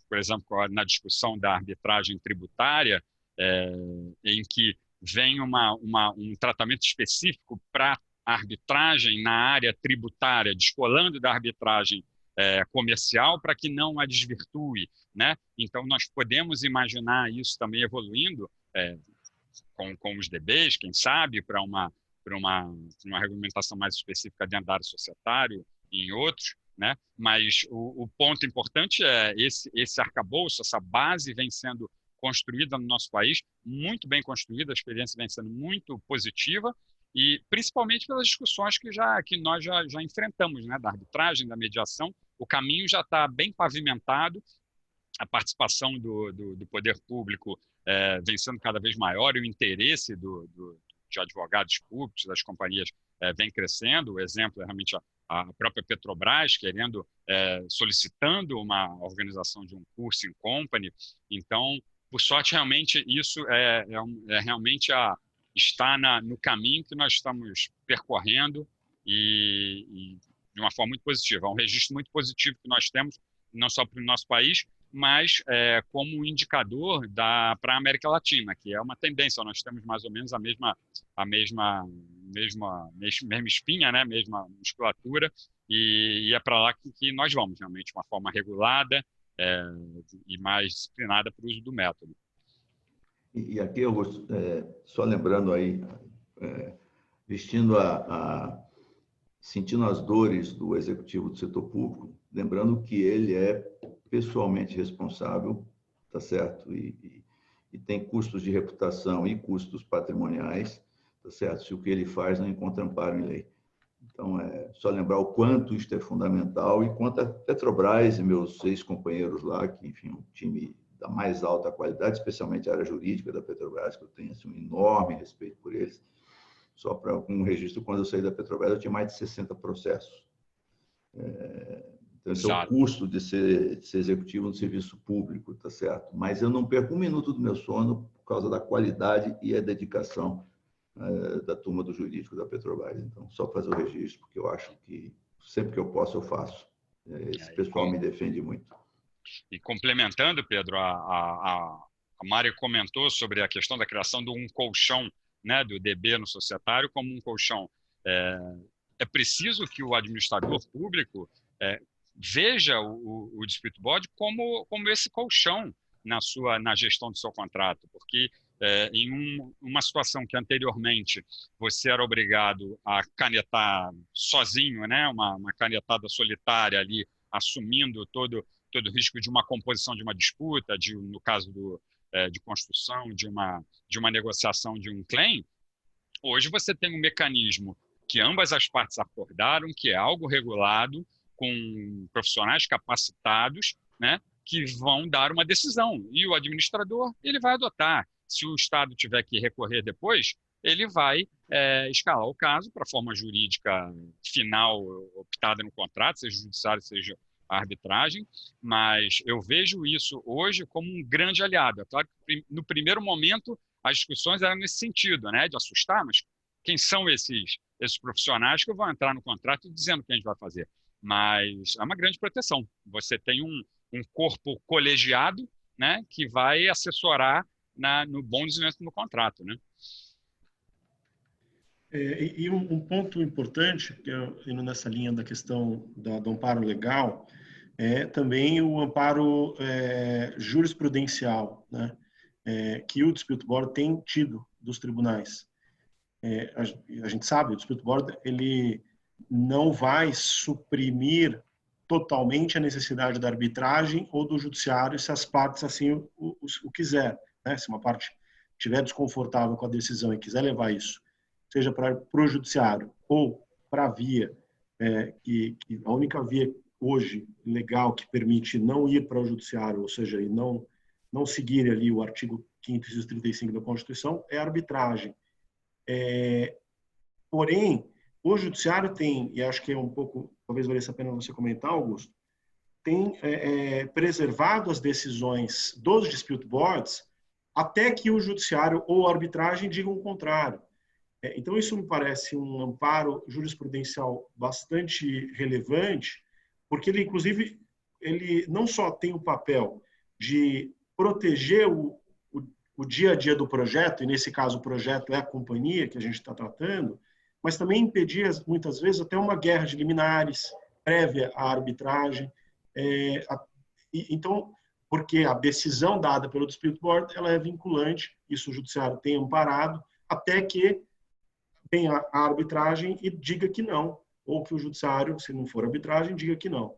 por exemplo, na discussão da arbitragem tributária, em que vem um tratamento específico para a arbitragem na área tributária, descolando da arbitragem comercial para que não a desvirtue, né? Então, nós podemos imaginar isso também evoluindo com os DBs, quem sabe, para uma regulamentação mais específica dentro da área societária e em outros, né? Mas o ponto importante é esse arcabouço, essa base vem sendo construída no nosso país, muito bem construída, a experiência vem sendo muito positiva, e principalmente pelas discussões que nós já enfrentamos, né? Da arbitragem, da mediação, o caminho já está bem pavimentado, a participação do poder público vem sendo cada vez maior, e o interesse de advogados públicos, das companhias, vem crescendo. O exemplo é realmente a própria Petrobras solicitando uma organização de um curso in company. Então, por sorte, realmente isso realmente está no caminho que nós estamos percorrendo, e de uma forma muito positiva. É um registro muito positivo que nós temos, não só para o nosso país, mas como um indicador para a América Latina, que é uma tendência. Nós temos mais ou menos a mesma espinha, né? Mesma musculatura, e é para lá que nós vamos, realmente, de uma forma regulada e mais disciplinada para o uso do método. E aqui, Augusto, só lembrando aí, sentindo as dores do executivo do setor público, lembrando que ele é pessoalmente responsável, tá certo? E tem custos de reputação e custos patrimoniais, tá certo? Se o que ele faz não encontra amparo em lei. Então, só lembrar o quanto isto é fundamental, e quanto a Petrobras e meus ex-companheiros lá, que, enfim, um time da mais alta qualidade, especialmente a área jurídica da Petrobras, que eu tenho assim, um enorme respeito por eles. Só para um registro, quando eu saí da Petrobras, eu tinha mais de 60 processos. Então, esse é o custo de ser executivo no serviço público, tá certo? Mas eu não perco um minuto do meu sono por causa da qualidade e a dedicação da turma do jurídico da Petrobras. Então, só fazer o registro, porque eu acho que sempre que eu posso, eu faço. Esse pessoal me defende muito. E complementando, Pedro, a Mari comentou sobre a questão da criação de um colchão, né, do DB no societário como um colchão. É preciso que o administrador público veja o Dispute Board como esse colchão na gestão do seu contrato, porque em uma situação que anteriormente você era obrigado a canetar sozinho, né, uma canetada solitária ali, assumindo todo o risco de uma composição de uma disputa, no caso de construção, de uma negociação de um claim. Hoje você tem um mecanismo que ambas as partes acordaram, que é algo regulado, com profissionais capacitados, né, que vão dar uma decisão. E o administrador, ele vai adotar. Se o Estado tiver que recorrer depois, ele vai escalar o caso para a forma jurídica final optada no contrato, seja judiciário, seja a arbitragem, mas eu vejo isso hoje como um grande aliado. É claro que no primeiro momento as discussões eram nesse sentido, né, de assustar, mas quem são esses profissionais que vão entrar no contrato dizendo o que a gente vai fazer? Mas é uma grande proteção. Você tem um corpo colegiado, né, que vai assessorar no bom desenvolvimento do contrato, né? E um ponto importante, indo nessa linha da questão do amparo legal, é também o amparo jurisprudencial, né? Que o Dispute Board tem tido dos tribunais. A gente sabe, o Dispute Board ele não vai suprimir totalmente a necessidade da arbitragem ou do judiciário se as partes assim o quiser, né? Se uma parte estiver desconfortável com a decisão e quiser levar isso, seja para o judiciário ou para a via, que a única via hoje legal que permite não ir para o judiciário, ou seja, e não não seguir ali o artigo 5º, inciso 35 da Constituição, é a arbitragem. Porém, o judiciário tem, e acho que é um pouco, talvez valesse a pena você comentar, Augusto, tem preservado as decisões dos dispute boards até que o judiciário ou a arbitragem digam o contrário. Então, isso me parece um amparo jurisprudencial bastante relevante, porque ele, inclusive, ele não só tem o papel de proteger o dia a dia do projeto, e nesse caso o projeto é a companhia que a gente está tratando, mas também impedir, muitas vezes, até uma guerra de liminares prévia à arbitragem. Então, porque a decisão dada pelo dispute board ela é vinculante, isso o judiciário tem amparado, até que venha a arbitragem e diga que não, ou que o judiciário, se não for arbitragem, diga que não.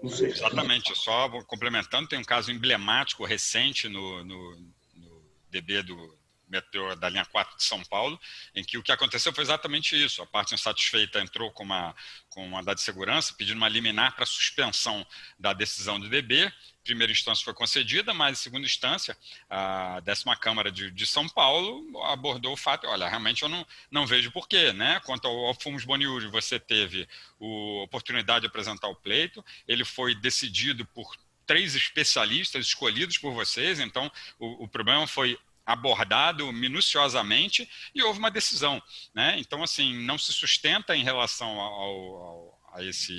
Não sei. Exatamente, só complementando, tem um caso emblemático recente no DB do metrô da linha 4 de São Paulo, em que o que aconteceu foi exatamente isso. A parte insatisfeita entrou com uma mandado de segurança, pedindo uma liminar para suspensão da decisão do DB. Primeira instância foi concedida, mas em segunda instância, a 10ª Câmara de São Paulo abordou o fato, olha, realmente eu não vejo porquê, né? Quanto ao Fumus Boniuri, você teve a oportunidade de apresentar o pleito, ele foi decidido por 3 especialistas escolhidos por vocês, então o problema foi abordado minuciosamente e houve uma decisão, né? Então, assim, não se sustenta em relação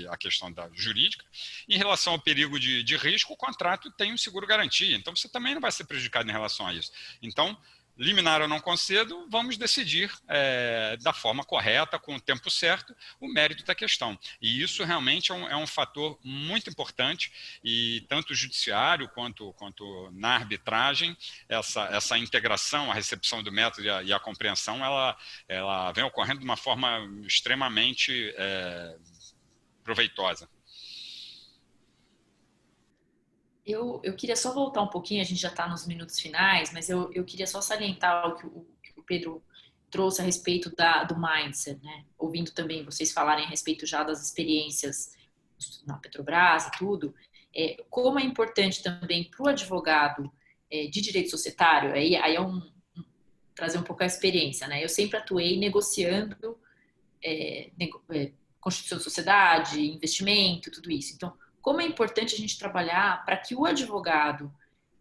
a questão da jurídica. Em relação ao perigo de risco, o contrato tem um seguro garantia, então você também não vai ser prejudicado em relação a isso. Então, liminar ou não concedo, vamos decidir da forma correta, com o tempo certo, o mérito da questão. E isso realmente é um fator muito importante, e tanto o judiciário quanto na arbitragem, essa integração, a recepção do método e a compreensão, ela vem ocorrendo de uma forma extremamente proveitosa. Eu queria só voltar um pouquinho, a gente já está nos minutos finais, mas eu queria só salientar o que o Pedro trouxe a respeito do mindset, né? Ouvindo também vocês falarem a respeito já das experiências na Petrobras e tudo, como é importante também para o advogado de direito societário, aí é trazer um pouco a experiência, né? Eu sempre atuei negociando constituição de sociedade, investimento, tudo isso. Então, como é importante a gente trabalhar para que o advogado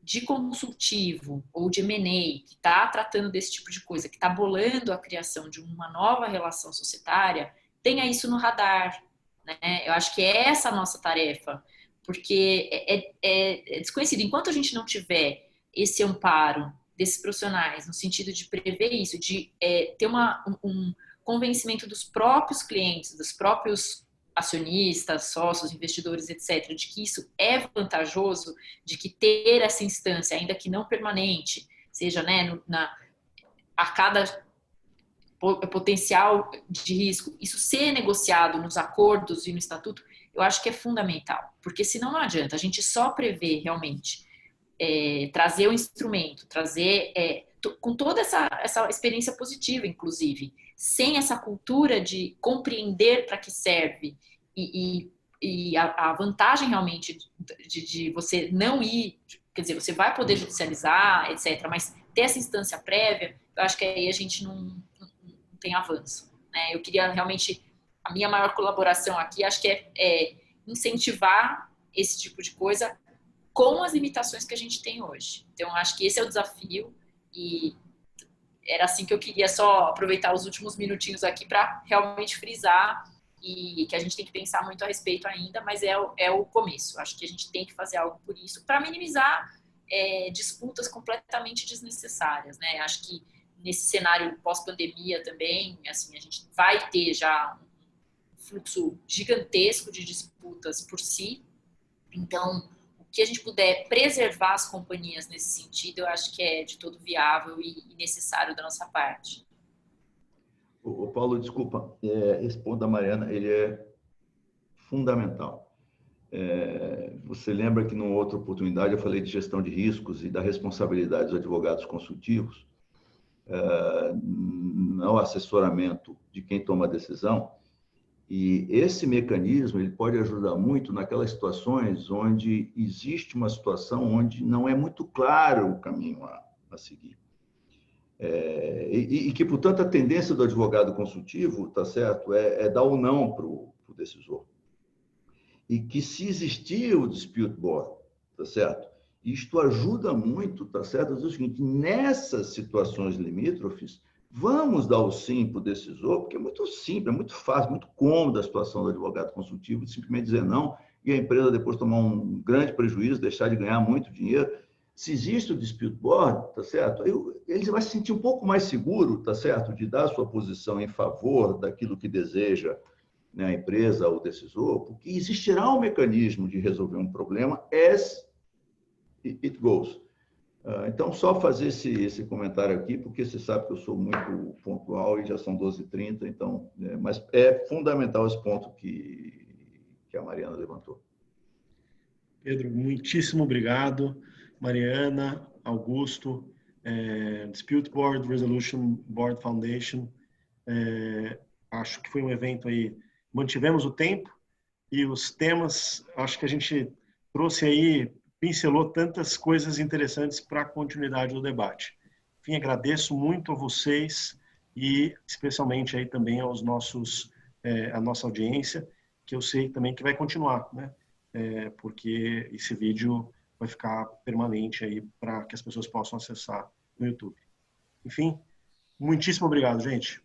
de consultivo ou de M&A, que está tratando desse tipo de coisa, que está bolando a criação de uma nova relação societária, tenha isso no radar, né? Eu acho que é essa a nossa tarefa, porque é desconhecido. Enquanto a gente não tiver esse amparo desses profissionais, no sentido de prever isso, de ter um convencimento dos próprios clientes, dos próprios acionistas, sócios, investidores, etc., de que isso é vantajoso, de que ter essa instância, ainda que não permanente, seja, né, a cada potencial de risco, isso ser negociado nos acordos e no estatuto, eu acho que é fundamental, porque senão não adianta, a gente só prevê realmente trazer o instrumento, trazer com toda essa experiência positiva, inclusive, sem essa cultura de compreender para que serve e a vantagem realmente de você não ir, quer dizer, você vai poder judicializar, etc., mas ter essa instância prévia, eu acho que aí a gente não tem avanço, né? Eu queria realmente, a minha maior colaboração aqui, acho que é incentivar esse tipo de coisa com as limitações que a gente tem hoje. Então, acho que esse é o desafio e era assim que eu queria só aproveitar os últimos minutinhos aqui para realmente frisar e que a gente tem que pensar muito a respeito ainda, mas é o começo. Acho que a gente tem que fazer algo por isso para minimizar disputas completamente desnecessárias, né? Acho que nesse cenário pós-pandemia também, assim, a gente vai ter já um fluxo gigantesco de disputas por si. Então, o que a gente puder preservar as companhias nesse sentido, eu acho que é de todo viável e necessário da nossa parte. O Paulo, desculpa, esse ponto da Mariana, ele é fundamental. Você lembra que numa outra oportunidade eu falei de gestão de riscos e da responsabilidade dos advogados consultivos no assessoramento de quem toma a decisão, E esse mecanismo ele pode ajudar muito naquelas situações onde existe uma situação onde não é muito claro o caminho a seguir. E que, portanto, a tendência do advogado consultivo, tá certo, é dar o não para o decisor. E que se existir o dispute board, tá certo, isto ajuda muito, tá certo, a dizer o seguinte: nessas situações limítrofes, vamos dar o sim para o decisor, porque é muito simples, é muito fácil, muito cômodo a situação do advogado consultivo de simplesmente dizer não e a empresa depois tomar um grande prejuízo, deixar de ganhar muito dinheiro. Se existe o dispute board, tá certo, ele vai se sentir um pouco mais seguro, tá certo, de dar a sua posição em favor daquilo que deseja, né, a empresa ou o decisor, porque existirá um mecanismo de resolver um problema as it goes. Então, só fazer esse comentário aqui, porque você sabe que eu sou muito pontual e já são 12h30, então, mas é fundamental esse ponto que a Mariana levantou. Pedro, muitíssimo obrigado. Mariana, Augusto, Dispute Board Resolution Board Foundation. Acho que foi um evento aí, mantivemos o tempo e os temas, acho que a gente trouxe aí, pincelou tantas coisas interessantes para a continuidade do debate. Enfim, agradeço muito a vocês e especialmente aí também aos a nossa audiência, que eu sei também que vai continuar, né? Porque esse vídeo vai ficar permanente aí para que as pessoas possam acessar no YouTube. Enfim, muitíssimo obrigado, gente.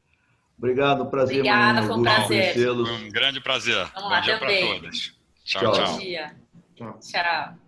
Obrigado, prazer, Obrigada, Mariana, foi um prazer. Foi um grande prazer. Vamos Bom lá dia para também. todos. Tchau. Bom dia. Tchau. Tchau.